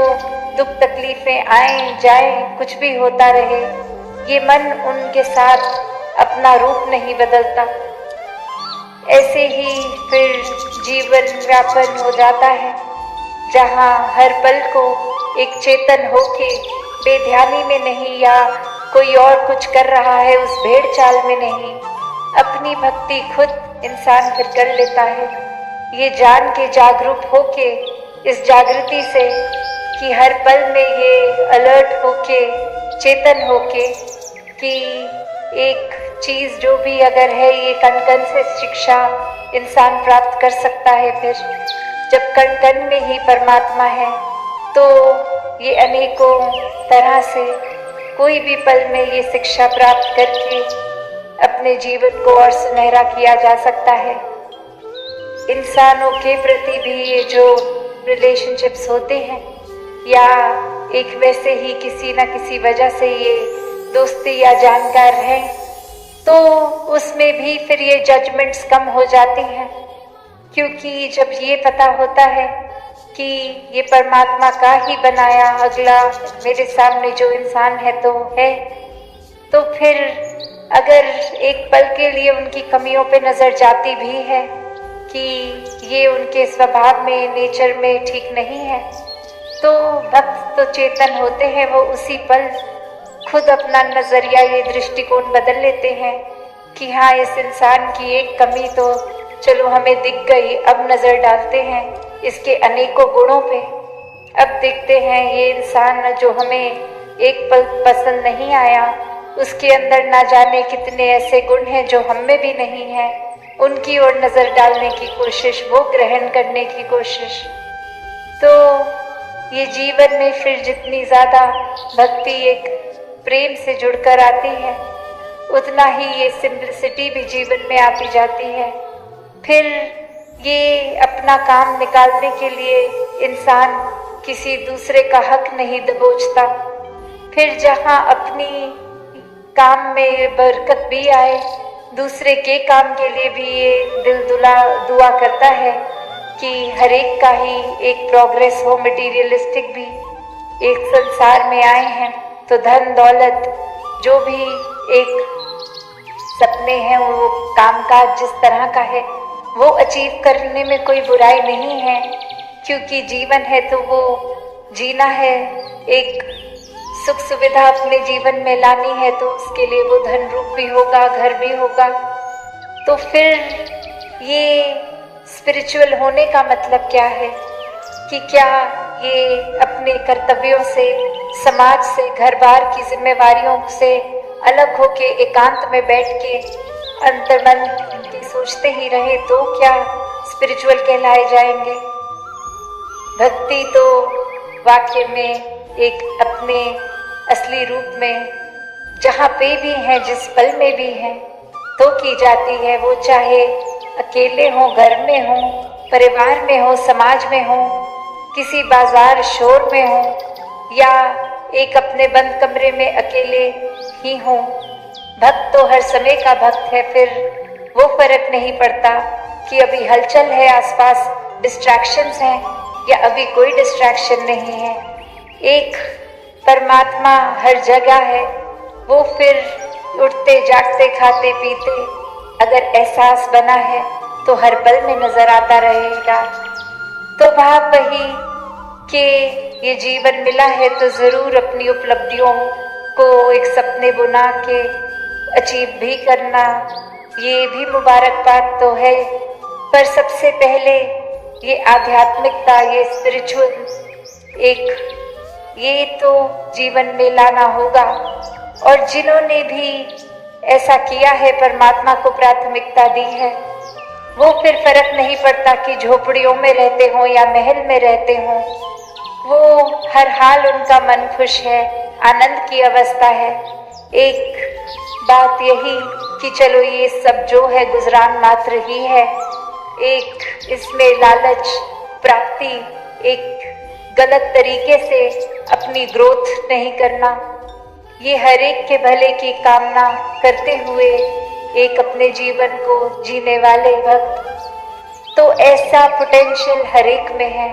दुख तकलीफें आए जाए, कुछ भी होता रहे, ये मन उनके साथ अपना रूप नहीं बदलता। ऐसे ही फिर जीवन व्यापन हो जाता है, जहाँ हर पल को एक चेतन होके बेध्यानी में नहीं या कोई और कुछ कर रहा है उस भेड़ चाल में नहीं, अपनी भक्ति खुद इंसान फिर कर लेता है। ये जान के जागरूक होके, इस जागृति से कि हर पल में ये अलर्ट होके, चेतन होके कि एक चीज़ जो भी अगर है, ये कण कण से शिक्षा इंसान प्राप्त कर सकता है। फिर जब कण कण में ही परमात्मा है तो ये अनेकों तरह से कोई भी पल में ये शिक्षा प्राप्त करके अपने जीवन को और सुनहरा किया जा सकता है। इंसानों के प्रति भी ये जो रिलेशनशिप्स होते हैं या एक वैसे ही किसी न किसी वजह से ये दोस्ती या जानकार हैं, तो उसमें भी फिर ये जजमेंट्स कम हो जाती हैं, क्योंकि जब ये पता होता है कि ये परमात्मा का ही बनाया अगला मेरे सामने जो इंसान है तो फिर अगर एक पल के लिए उनकी कमियों पे नजर जाती भी है कि ये उनके स्वभाव में, नेचर में ठीक नहीं है, तो भक्त तो चेतन होते हैं, वो उसी पल खुद अपना नजरिया, ये दृष्टिकोण बदल लेते हैं कि हाँ, इस इंसान की एक कमी तो चलो हमें दिख गई, अब नजर डालते हैं इसके अनेकों गुणों पे। अब देखते हैं ये इंसान जो हमें एक पल पसंद नहीं आया, उसके अंदर ना जाने कितने ऐसे गुण हैं जो हम में भी नहीं है। उनकी ओर नजर डालने की कोशिश, वो ग्रहण करने की कोशिश। तो ये जीवन में फिर जितनी ज्यादा भक्ति एक प्रेम से जुड़कर आती है, उतना ही ये सिंपलिसिटी भी जीवन में आती जाती है। फिर ये अपना काम निकालने के लिए इंसान किसी दूसरे का हक नहीं दबोचता। फिर जहाँ अपनी काम में बरकत भी आए, दूसरे के काम के लिए भी ये दिल दुआ करता है कि हर एक का ही एक प्रोग्रेस हो, मटीरियलिस्टिक भी। एक संसार में आए हैं तो धन दौलत जो भी एक सपने हैं, वो कामकाज जिस तरह का है वो अचीव करने में कोई बुराई नहीं है, क्योंकि जीवन है तो वो जीना है, एक सुख सुविधा अपने जीवन में लानी है, तो उसके लिए वो धन रूप भी होगा, घर भी होगा। तो फिर ये स्पिरिचुअल होने का मतलब क्या है कि क्या ये अपने कर्तव्यों से, समाज से, घर बार की जिम्मेवारियों से अलग होके एकांत में बैठ के अंतर्मन की सोचते ही रहे तो क्या स्पिरिचुअल कहलाए जाएंगे? भक्ति तो वाक्य में एक अपने असली रूप में जहाँ पे भी है, जिस पल में भी है तो की जाती है। वो चाहे अकेले हो, घर में हो, परिवार में हो, समाज में हो, किसी बाजार शोर में हो, या एक अपने बंद कमरे में अकेले ही हो। भक्त तो हर समय का भक्त है। फिर वो फर्क नहीं पड़ता कि अभी हलचल है आसपास, डिस्ट्रैक्शंस हैं, या अभी कोई डिस्ट्रैक्शन नहीं है। एक परमात्मा हर जगह है। वो फिर उठते, जागते, खाते, पीते अगर एहसास बना है तो हर पल में नजर आता रहेगा। तो भाव वही कि ये जीवन मिला है तो जरूर अपनी उपलब्धियों को एक सपने बुना के अचीव भी करना, ये भी मुबारक बात तो है। पर सबसे पहले ये आध्यात्मिकता, ये स्पिरिचुअल ये तो जीवन में लाना होगा। और जिन्होंने भी ऐसा किया है, परमात्मा को प्राथमिकता दी है, वो फिर फर्क नहीं पड़ता कि झोपड़ियों में रहते हों या महल में रहते हों, वो हर हाल उनका मन खुश है, आनंद की अवस्था है। एक बात यही कि चलो ये सब जो है गुजरान मात्र ही है, एक इसमें लालच, प्राप्ति, एक गलत तरीके से अपनी ग्रोथ नहीं करना, ये हर एक के भले की कामना करते हुए एक अपने जीवन को जीने वाले भक्त। तो ऐसा पोटेंशियल हर एक में है।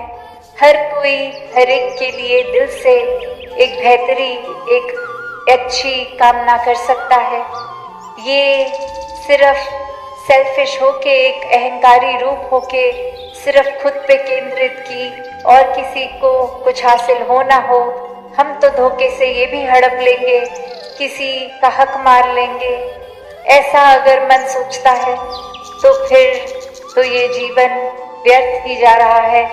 हर कोई हर एक के लिए दिल से एक बेहतरी, एक अच्छी कामना कर सकता है। ये सिर्फ सेल्फिश होके, एक अहंकारी रूप होके सिर्फ खुद पे केंद्रित की और किसी को कुछ हासिल हो ना हो, हम तो धोखे से ये भी हड़प लेंगे, किसी का हक मार लेंगे, ऐसा अगर मन सोचता है तो फिर तो ये जीवन व्यर्थ ही जा रहा है।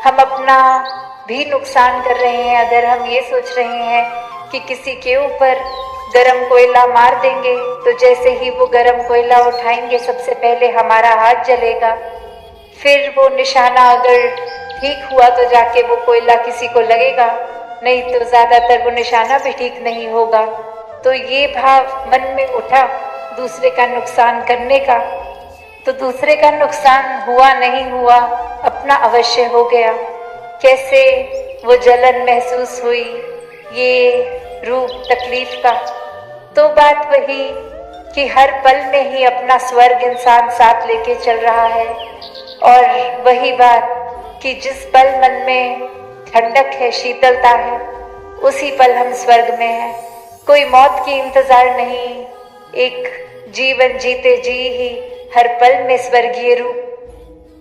हम अपना भी नुकसान कर रहे हैं अगर हम ये सोच रहे हैं कि किसी के ऊपर गरम कोयला मार देंगे तो जैसे ही वो गरम कोयला उठाएंगे सबसे पहले हमारा हाथ जलेगा, फिर वो निशाना अगर ठीक हुआ तो जाके वो कोयला किसी को लगेगा, नहीं तो ज्यादातर वो निशाना भी ठीक नहीं होगा। तो ये भाव मन में उठा दूसरे का नुकसान करने का, तो दूसरे का नुकसान हुआ नहीं हुआ, अपना अवश्य हो गया। कैसे वो जलन महसूस हुई, ये रूप तकलीफ का। तो बात वही कि हर पल में ही अपना स्वर्ग इंसान साथ लेके चल रहा है। और वही बात कि जिस पल मन में ठंडक है, शीतलता है, उसी पल हम स्वर्ग में हैं। कोई मौत की इंतजार नहीं, एक जीवन जीते जी ही हर पल में स्वर्गीय रूप।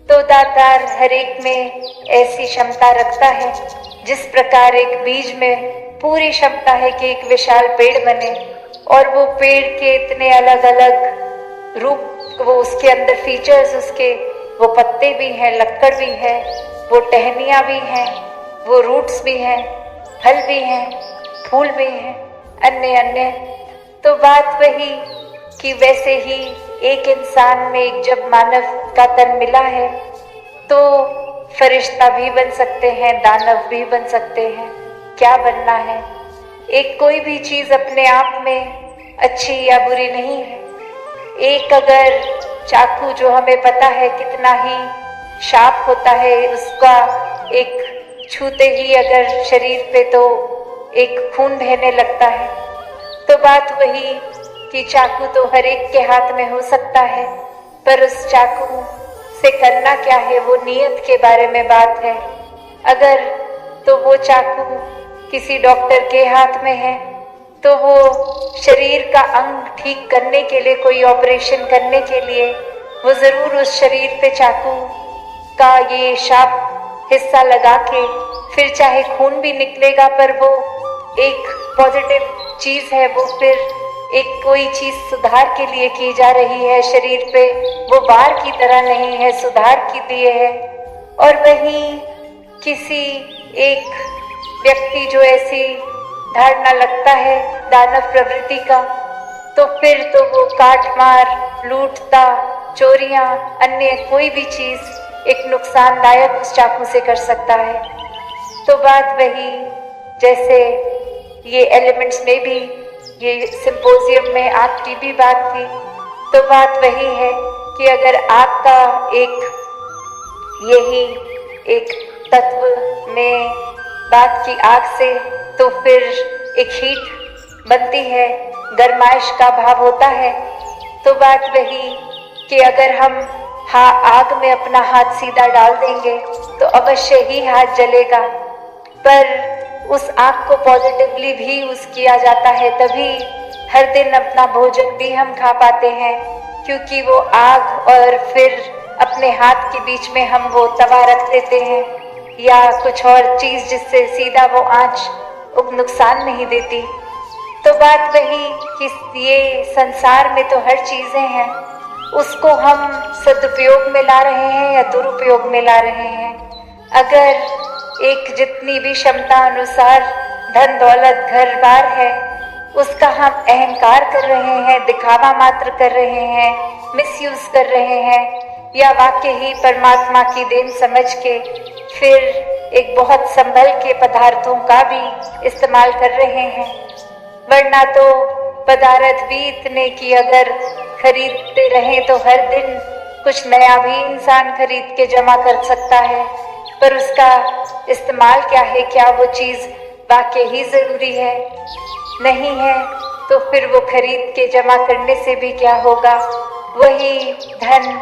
तो दातार हर एक में ऐसी क्षमता रखता है, जिस प्रकार एक बीज में पूरी क्षमता है कि एक विशाल पेड़ बने, और वो पेड़ के इतने अलग अलग रूप, वो उसके अंदर फीचर्स, उसके वो पत्ते भी हैं, लक्कड़ भी है, वो टहनियाँ भी हैं, वो रूट्स भी हैं, फल भी हैं, फूल भी हैं, अन्य अन्य। तो बात वही कि वैसे ही एक इंसान में जब मानव का तन मिला है तो फरिश्ता भी बन सकते हैं, दानव भी बन सकते हैं। क्या बनना है? एक कोई भी चीज अपने आप में अच्छी या बुरी नहीं है। एक अगर चाकू, जो हमें पता है कितना ही शार्प होता है, उसका एक छूते ही अगर शरीर पे तो एक खून बहने लगता है। तो बात वही कि चाकू तो हर एक के हाथ में हो सकता है, पर उस चाकू से करना क्या है, वो नियत के बारे में बात है। अगर तो वो चाकू किसी डॉक्टर के हाथ में है तो वो शरीर का अंग ठीक करने के लिए, कोई ऑपरेशन करने के लिए, वो जरूर उस शरीर पे चाकू का ये शार्प हिस्सा लगा के, फिर चाहे खून भी निकलेगा पर वो एक पॉजिटिव चीज है, वो फिर एक कोई चीज सुधार के लिए की जा रही है शरीर पे, वो बार की तरह नहीं है, सुधार के लिए है। और वहीं किसी एक व्यक्ति जो ऐसी धारणा लगता है दानव प्रवृत्ति का, तो फिर तो वो काट मार, लूटता, चोरियां, अन्य कोई भी चीज एक नुकसानदायक उस चाकू से कर सकता है। तो बात वही, जैसे ये एलिमेंट्स में भी, ये सिंपोजियम में आग की भी बात थी, तो बात वही है कि अगर आग का एक यही एक तत्व में बात की आग से, तो फिर एक हीट बनती है, गर्माइश का भाव होता है। तो बात वही कि अगर हम आग में अपना हाथ सीधा डाल देंगे तो अवश्य ही हाथ जलेगा, पर उस आग को पॉजिटिवली भी यूज किया जाता है, तभी हर दिन अपना भोजन भी हम खा पाते हैं, क्योंकि वो आग और फिर अपने हाथ के बीच में हम वो तवा रख देते हैं या कुछ और चीज, जिससे सीधा वो आंच नुकसान नहीं देती। तो बात वही कि ये संसार में तो हर चीजें हैं, उसको हम सदुपयोग में ला रहे हैं या दुरुपयोग में ला रहे हैं। अगर एक जितनी भी क्षमता अनुसार धन दौलत घर बार है, उसका हम अहंकार कर रहे हैं, दिखावा मात्र कर रहे हैं, मिसयूज कर रहे हैं, या वाकई ही परमात्मा की देन समझ के फिर एक बहुत संभल के पदार्थों का भी इस्तेमाल कर रहे हैं। वरना तो पदार्थ भी इतने कि अगर खरीदते रहें तो हर दिन कुछ नया भी इंसान खरीद के जमा कर सकता है, पर उसका इस्तेमाल क्या है, क्या वो चीज वाकई ही जरूरी है, नहीं है, तो फिर वो खरीद के जमा करने से भी क्या होगा। वही धन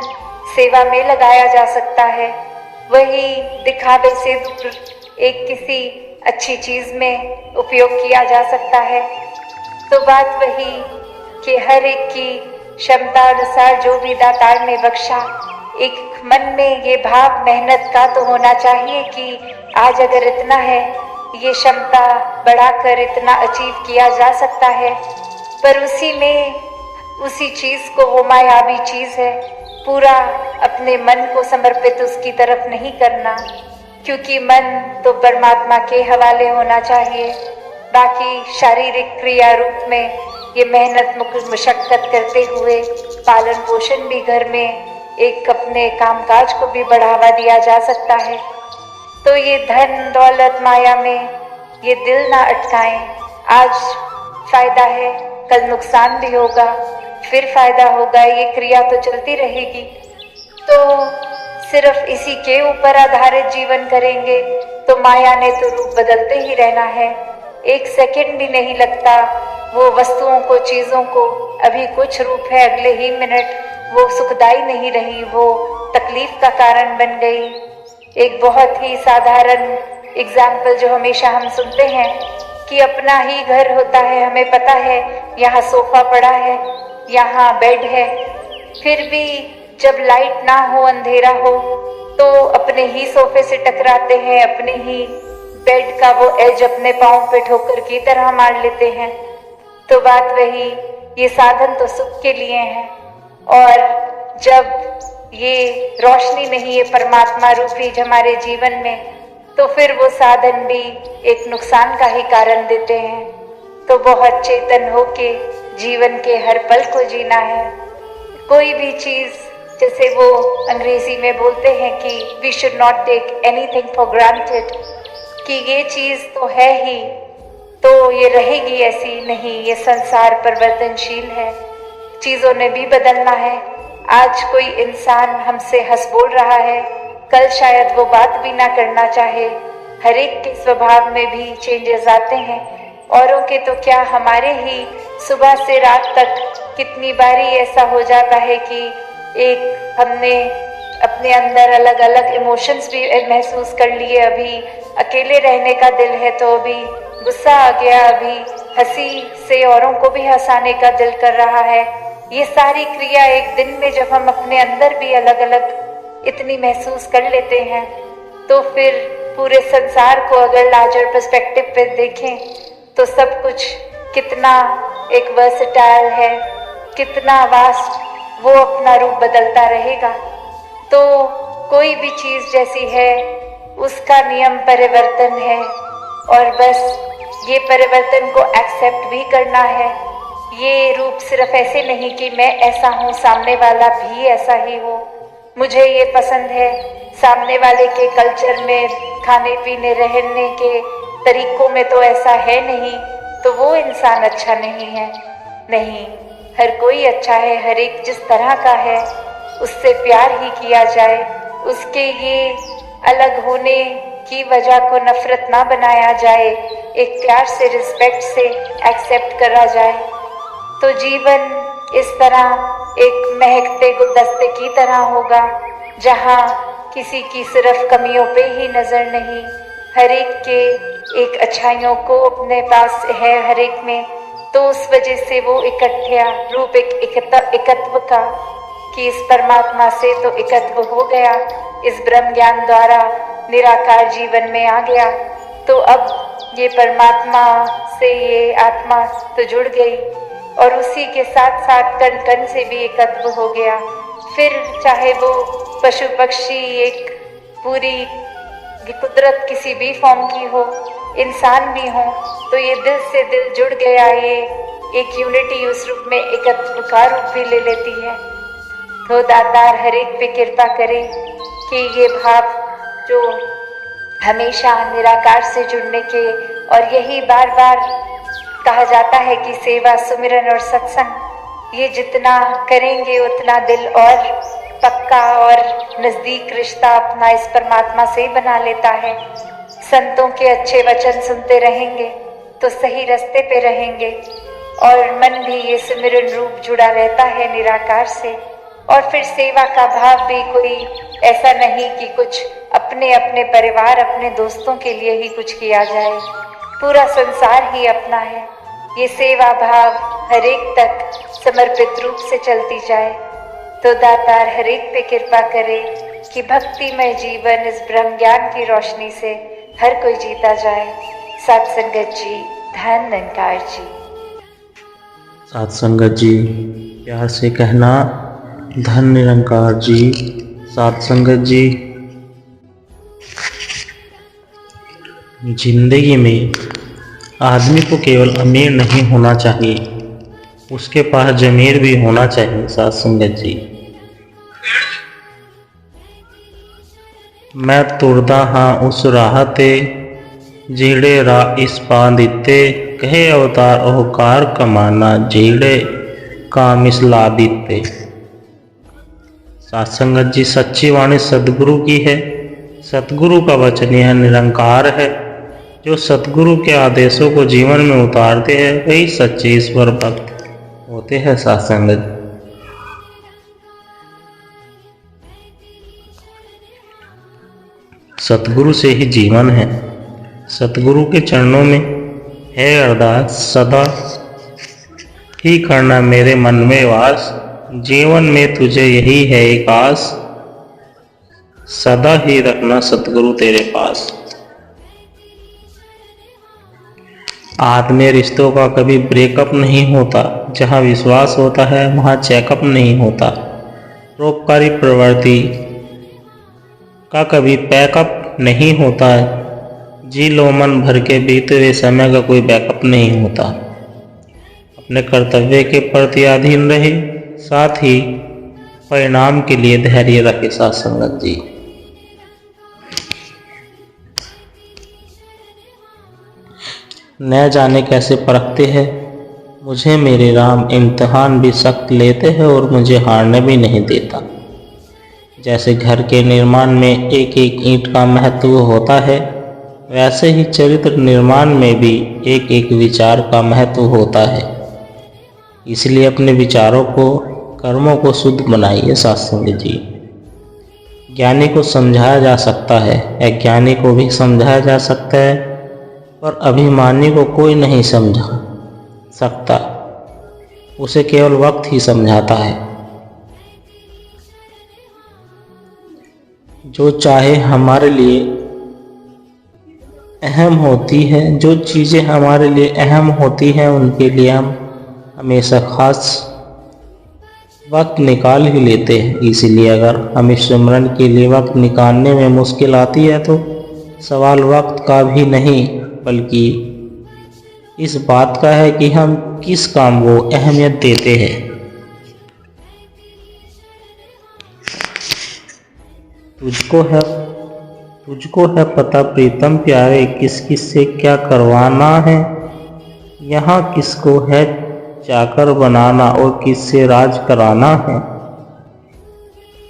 सेवा में लगाया जा सकता है, वही दिखावे से दूर एक किसी अच्छी चीज में उपयोग किया जा सकता है। तो बात वही कि हर एक की क्षमता अनुसार जो भी दातार ने बख्शा, एक मन में ये भाव मेहनत का तो होना चाहिए कि आज अगर इतना है, ये क्षमता बढ़ाकर इतना अचीव किया जा सकता है, पर उसी में उसी चीज को, वो मायावी चीज है, पूरा अपने मन को समर्पित उसकी तरफ नहीं करना, क्योंकि मन तो परमात्मा के हवाले होना चाहिए। बाकी शारीरिक क्रिया रूप में ये मेहनत मुशक्कत करते हुए पालन पोषण भी घर में एक अपने कामकाज को भी बढ़ावा दिया जा सकता है। तो ये धन दौलत माया में ये दिल ना अटकाएं। आज फायदा है, कल नुकसान भी होगा, फिर फायदा होगा, ये क्रिया तो चलती रहेगी। तो सिर्फ इसी के ऊपर आधारित जीवन करेंगे तो माया ने तो रूप बदलते ही रहना है। एक सेकंड भी नहीं लगता वो वस्तुओं को, चीजों को, अभी कुछ रूप है, अगले ही मिनट वो सुखदाई नहीं रही, वो तकलीफ का कारण बन गई। एक बहुत ही साधारण एग्जाम्पल जो हमेशा हम सुनते हैं कि अपना ही घर होता है, हमें पता है यहाँ सोफा पड़ा है, यहाँ बेड है, फिर भी जब लाइट ना हो, अंधेरा हो, तो अपने ही सोफे से टकराते हैं, अपने ही बेड का वो एज अपने पाँव पे ठोकर की तरह मार लेते हैं। तो बात वही, ये साधन तो सुख के लिए हैं, और जब ये रोशनी नहीं है परमात्मा रूपी हमारे जीवन में, तो फिर वो साधन भी एक नुकसान का ही कारण देते हैं। तो बहुत चेतन होके जीवन के हर पल को जीना है। कोई भी चीज़, जैसे वो अंग्रेजी में बोलते हैं कि we should not take anything for granted, कि ये चीज़ तो है ही, तो ये रहेगी ऐसी नहीं। ये संसार परिवर्तनशील है, चीज़ों ने भी बदलना है। आज कोई इंसान हमसे हंस बोल रहा है, कल शायद वो बात भी ना करना चाहे। हर एक के स्वभाव में भी चेंजेस आते हैं, औरों के तो क्या, हमारे ही सुबह से रात तक कितनी बारी ऐसा हो जाता है कि एक हमने अपने अंदर अलग अलग इमोशंस भी महसूस कर लिए। अभी अकेले रहने का दिल है तो अभी गुस्सा आ गया, अभी हंसी से औरों को भी हंसाने का दिल कर रहा है। ये सारी क्रिया एक दिन में जब हम अपने अंदर भी अलग अलग इतनी महसूस कर लेते हैं, तो फिर पूरे संसार को अगर लार्जर पर्सपेक्टिव पे देखें तो सब कुछ कितना एक वर्सेटाइल है, कितना वास्ट, वो अपना रूप बदलता रहेगा। तो कोई भी चीज़ जैसी है उसका नियम परिवर्तन है, और बस ये परिवर्तन को एक्सेप्ट भी करना है। ये रूप सिर्फ ऐसे नहीं कि मैं ऐसा हूँ, सामने वाला भी ऐसा ही हो, मुझे ये पसंद है, सामने वाले के कल्चर में, खाने पीने रहने के तरीकों में तो ऐसा है नहीं, तो वो इंसान अच्छा नहीं है। नहीं, हर कोई अच्छा है, हर एक जिस तरह का है उससे प्यार ही किया जाए, उसके ये अलग होने की वजह को नफरत ना बनाया जाए, एक प्यार से, रिस्पेक्ट से एक्सेप्ट करा जाए, तो जीवन इस तरह एक महकते गुलदस्ते की तरह होगा, जहाँ किसी की सिर्फ कमियों पे ही नजर नहीं, हर एक के एक अच्छाइयों को अपने पास है हर एक में। तो उस वजह से वो इकट्ठा रूप एकत्व का, कि इस परमात्मा से तो एकत्व हो गया, इस ब्रह्म ज्ञान द्वारा निराकार जीवन में आ गया। तो अब ये परमात्मा से ये आत्मा तो जुड़ गई, और उसी के साथ साथ कण कण से भी एकत्व हो गया। फिर चाहे वो पशु पक्षी, एक पूरी कुदरत किसी भी फॉर्म की हो, इंसान भी हो, तो ये दिल से दिल जुड़ गया, ये एक यूनिटी उस रूप में एकत्व का रूप भी ले लेती है। तो दातार हर एक पे कृपा करे कि ये भाव जो हमेशा निराकार से जुड़ने के, और यही बार बार कहा जाता है कि सेवा, सुमिरन और सत्संग, ये जितना करेंगे उतना दिल और पक्का और नज़दीक रिश्ता अपना इस परमात्मा से बना लेता है। संतों के अच्छे वचन सुनते रहेंगे तो सही रास्ते पे रहेंगे, और मन भी ये सिमरन रूप जुड़ा रहता है निराकार से। और फिर सेवा का भाव भी कोई ऐसा नहीं कि कुछ अपने अपने परिवार, अपने दोस्तों के लिए ही कुछ किया जाए, पूरा संसार ही अपना है। ये सेवा भाव हर एक तक समर्पित रूप से चलती जाए। तो दातार हर एक पे कृपा करे कि भक्तिमय जीवन इस ब्रह्म ज्ञान की रोशनी से हर कोई जीता जाए। सात संगत जी, धन निरंकार जी। सात संगत जी, प्यार से कहना धन निरंकार जी। सात संगत जी, जिंदगी में आदमी को केवल अमीर नहीं होना चाहिए, उसके पास जमीर भी होना चाहिए। सात संगत जी, मैं तुरदा हाँ उस राह ते जेड़े राह इस पा दिते, कहे अवतार अहकार कमाना जेड़े काम इस ला दिते। सात संगत जी, सच्ची वाणी सदगुरु की है। सतगुरु का वचन यह निरंकार है। जो सतगुरु के आदेशों को जीवन में उतारते हैं वही सच्चे ईश्वर भक्त होते हैं। सात संगत, सतगुरु से ही जीवन है। सतगुरु के चरणों में है अरदास, सदा ही करना मेरे मन में वास। जीवन में तुझे यही है एक आस, सदा ही रखना सतगुरु तेरे पास। आत्मीय रिश्तों का कभी ब्रेकअप नहीं होता, जहाँ विश्वास होता है वहाँ चेकअप नहीं होता। परोपकारी प्रवृत्ति का कभी पैकअप नहीं होता है। जी लो मन भर के, बीते हुए समय का कोई बैकअप नहीं होता। अपने कर्तव्य के प्रति अधीन रहे, साथ ही परिणाम के लिए धैर्य रखे साथ संगत जी। न जाने कैसे परखते हैं मुझे मेरे राम, इम्तिहान भी सख्त लेते हैं और मुझे हारने भी नहीं देता। जैसे घर के निर्माण में एक एक ईंट का महत्व होता है, वैसे ही चरित्र निर्माण में भी एक एक विचार का महत्व होता है। इसलिए अपने विचारों को, कर्मों को शुद्ध बनाइए सत्संग जी। ज्ञानी को समझाया जा सकता है, अज्ञानी को भी समझाया जा सकता है, पर अभिमानी को कोई नहीं समझा सकता, उसे केवल वक्त ही समझाता है। जो चाहे हमारे लिए अहम होती है, जो चीज़ें हमारे लिए अहम होती हैं उनके लिए हम हमेशा खास वक्त निकाल ही लेते हैं। इसीलिए अगर हमें सिमरन के लिए वक्त निकालने में मुश्किल आती है तो सवाल वक्त का भी नहीं, बल्कि इस बात का है कि हम किस काम को अहमियत देते हैं। तुझको है पता प्रीतम प्यारे, किस किस से क्या करवाना है। यहाँ किसको है चाकर बनाना और किससे राज कराना है।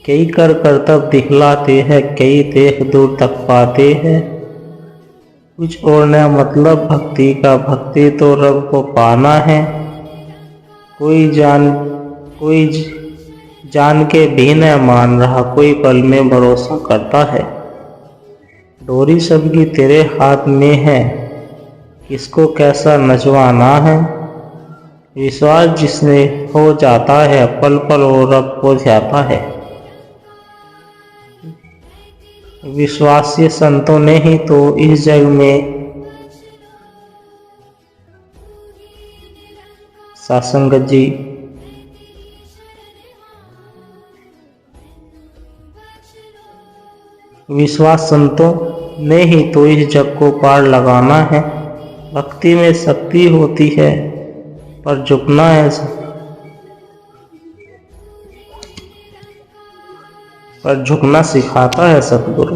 कई कर करतब दिखलाते हैं, कई देख दूर तक पाते हैं। कुछ और न मतलब भक्ति का, भक्ति तो रब को पाना है। कोई जान के भी न मान रहा, कोई पल में भरोसा करता है। डोरी सबकी तेरे हाथ में है, किसको कैसा नचवाना है। विश्वास जिसने हो जाता है, पल पल वो रब हो जाता है। विश्वासी संतों ने ही तो इस जग में सत्संगत जी विश्वास संतों ने ही तो इस जग को पार लगाना है। भक्ति में शक्ति होती है, पर झुकना है, पर झुकना सिखाता है सतगुरु।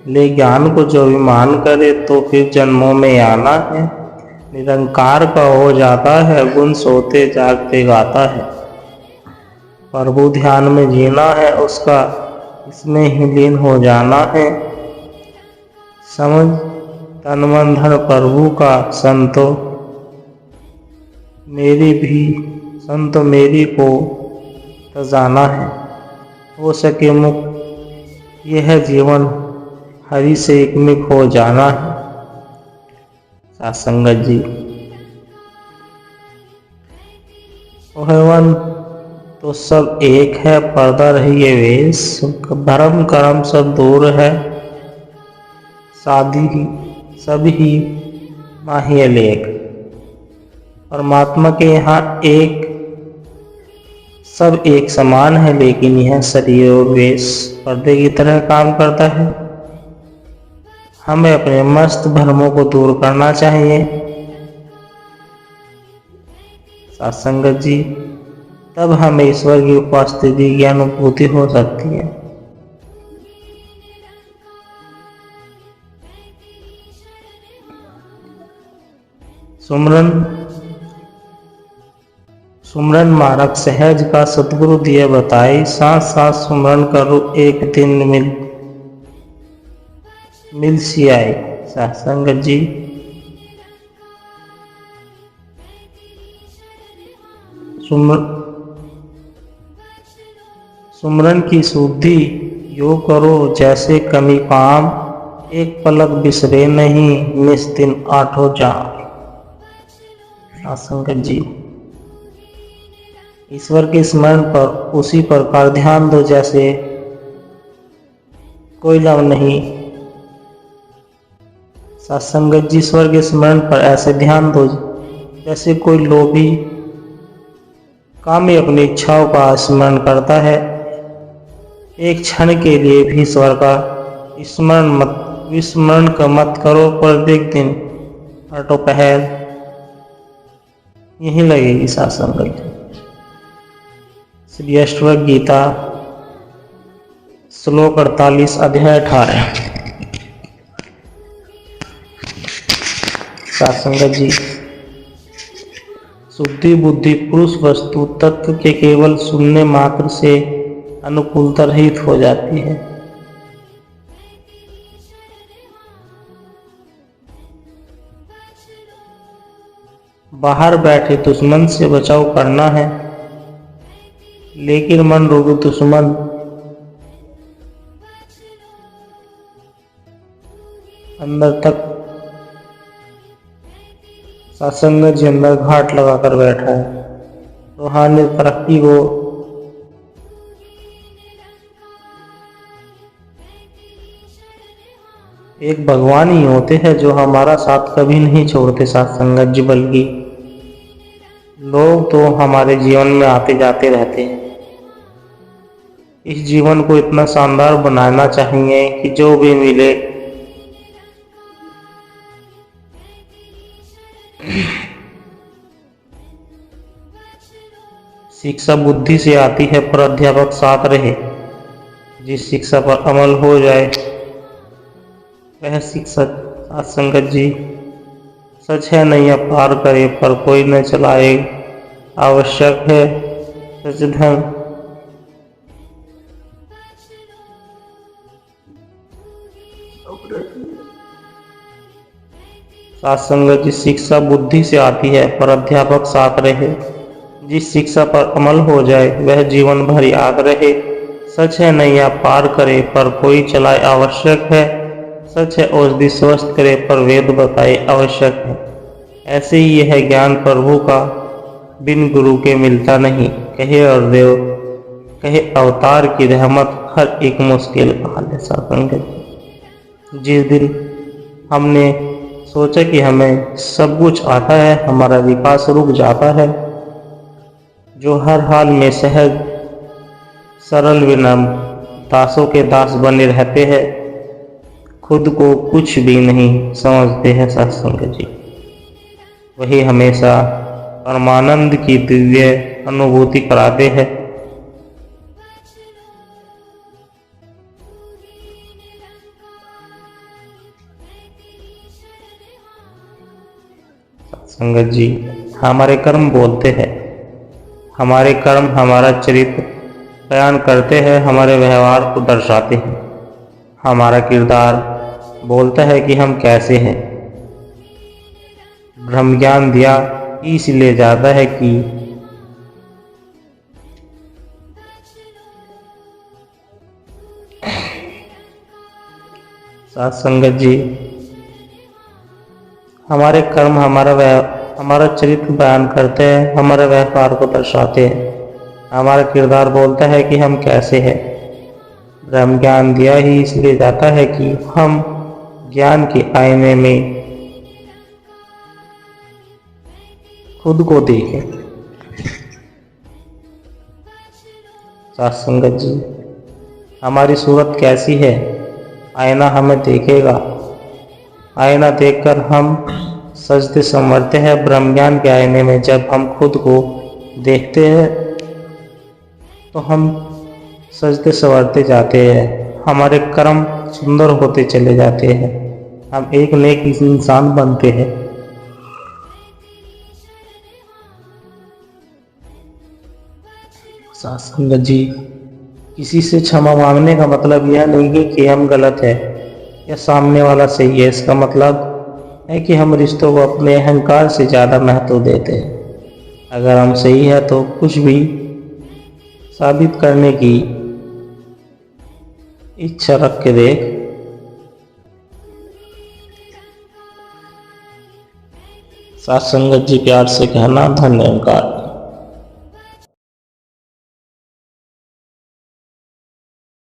ले ज्ञान को जो अभिमान करे तो फिर जन्मों में आना है। निरंकार का हो जाता है, गुण सोते जागते गाता है। प्रभु ध्यान में जीना है, उसका इसमें ही लीन हो जाना है। समझ तन मन धन प्रभु का, संतो मेरी को तजाना है। हो सके मुक्त यह जीवन, हरि से एकमिक हो जाना है। सत्संगत जी ओहवन तो सब एक है, पर्दा रही ये वेश। भरम करम सब दूर है, साधी सभी माही लेख। परमात्मा के यहाँ सब एक समान है, लेकिन यह शरीर और वेश पर्दे की तरह काम करता है। हमें अपने मस्त भ्रमों को दूर करना चाहिए सत्संगत जी, तब हमें ईश्वर की उपस्थिति की अनुभूति हो सकती है। सुमरन मार्ग सहज का सतगुरु दिए बताई। साथ साथ सुमरन करो, एक दिन मिल सी आए। सत्संगत जी सुमरन की शुद्धि यो करो, जैसे कमी काम एक पलक बिसरे नहीं निस्दिन आठों जान। संगत जी, ईश्वर के स्मरण पर उसी प्रकार ध्यान दो जैसे कोई लव नहीं। सत्संगत जी, ईश्वर के स्मरण पर ऐसे ध्यान दो जैसे कोई लोभी कामी अपनी इच्छाओं का स्मरण करता है। एक क्षण के लिए भी ईश्वर का विस्मरण का मत करो, प्रत्येक दिन आठों पहर यही लगेगी सत्संगत जी। श्री अष्टवक्र गीता श्लोक 48 अध्याय 18। सत्संगत जी, शुद्धि बुद्धि पुरुष वस्तु तत्व के केवल सुनने मात्र से अनुकूलता रहित हो जाती है। बाहर बैठे दुश्मन से बचाव करना है, लेकिन मन रूपी दुश्मन अंदर तक सत्संग जी अंदर घाट लगाकर बैठा है। रूहानी तरक्की को एक भगवान ही होते हैं जो हमारा साथ कभी नहीं छोड़ते सत्संगत जी, बल्कि लोग तो हमारे जीवन में आते जाते रहते हैं। इस जीवन को इतना शानदार बनाना चाहिए कि जो भी मिले शिक्षा बुद्धि से आती है, पर अध्यापक साथ रहे। जिस शिक्षा पर अमल हो जाए वह शिक्षा सत्संगत जी सच है, नैया पार करे पर कोई न चलाए। आवश्यक है सच धन सत्संगत जी शिक्षा बुद्धि से आती है, पर अध्यापक साथ रहे। जिस शिक्षा पर अमल हो जाए वह जीवन भर याद रहे। सच है नैया पार करे पर कोई चलाए। आवश्यक है सच है औषधि स्वस्थ करे पर वेद बताए। आवश्यक है ऐसे ही यह ज्ञान प्रभु का बिन गुरु के मिलता नहीं। कहे और देव कहे अवतार की रहमत हर एक मुश्किल हाल है। सत्संगत जिस दिन हमने सोचा कि हमें सब कुछ आता है, हमारा विकास रुक जाता है। जो हर हाल में सहज सरल विनम्र दासों के दास बने रहते हैं, खुद को कुछ भी नहीं समझते हैं सत्संग जी, वही हमेशा परमानंद की दिव्य अनुभूति कराते हैं। संगत जी, हमारे कर्म बोलते हैं, हमारे कर्म हमारा चरित्र बयान करते हैं, हमारे व्यवहार को दर्शाते हैं। हमारा किरदार बोलता है कि हम कैसे हैं। ब्रह्म ज्ञान दिया इसलिए जाता है कि साथ संगत जी, हमारे कर्म हमारा चरित्र बयान करते हैं, हमारे व्यवहार को दर्शाते हैं। हमारा किरदार बोलता है कि हम कैसे हैं। ब्रह्म ज्ञान दिया ही इसलिए जाता है कि हम ज्ञान के आईने में खुद को देखें। साथ संगत जी, हमारी सूरत कैसी है, आईना हमें देखेगा। आईना देखकर हम सजते संवरते हैं। ब्रह्म ज्ञान के आईने में जब हम खुद को देखते हैं तो हम सजते संवरते जाते हैं। हमारे कर्म सुंदर होते चले जाते हैं। हम एक नेक इंसान बनते हैं। संगत जी, किसी से क्षमा मांगने का मतलब यह नहीं है कि हम गलत है या सामने वाला सही है। इसका मतलब है कि हम रिश्तों को अपने अहंकार से ज़्यादा महत्व देते हैं। अगर हम सही है तो कुछ भी साबित करने की इच्छा रख के देख, साथ संगत जी प्यार से कहना धन्यवाद।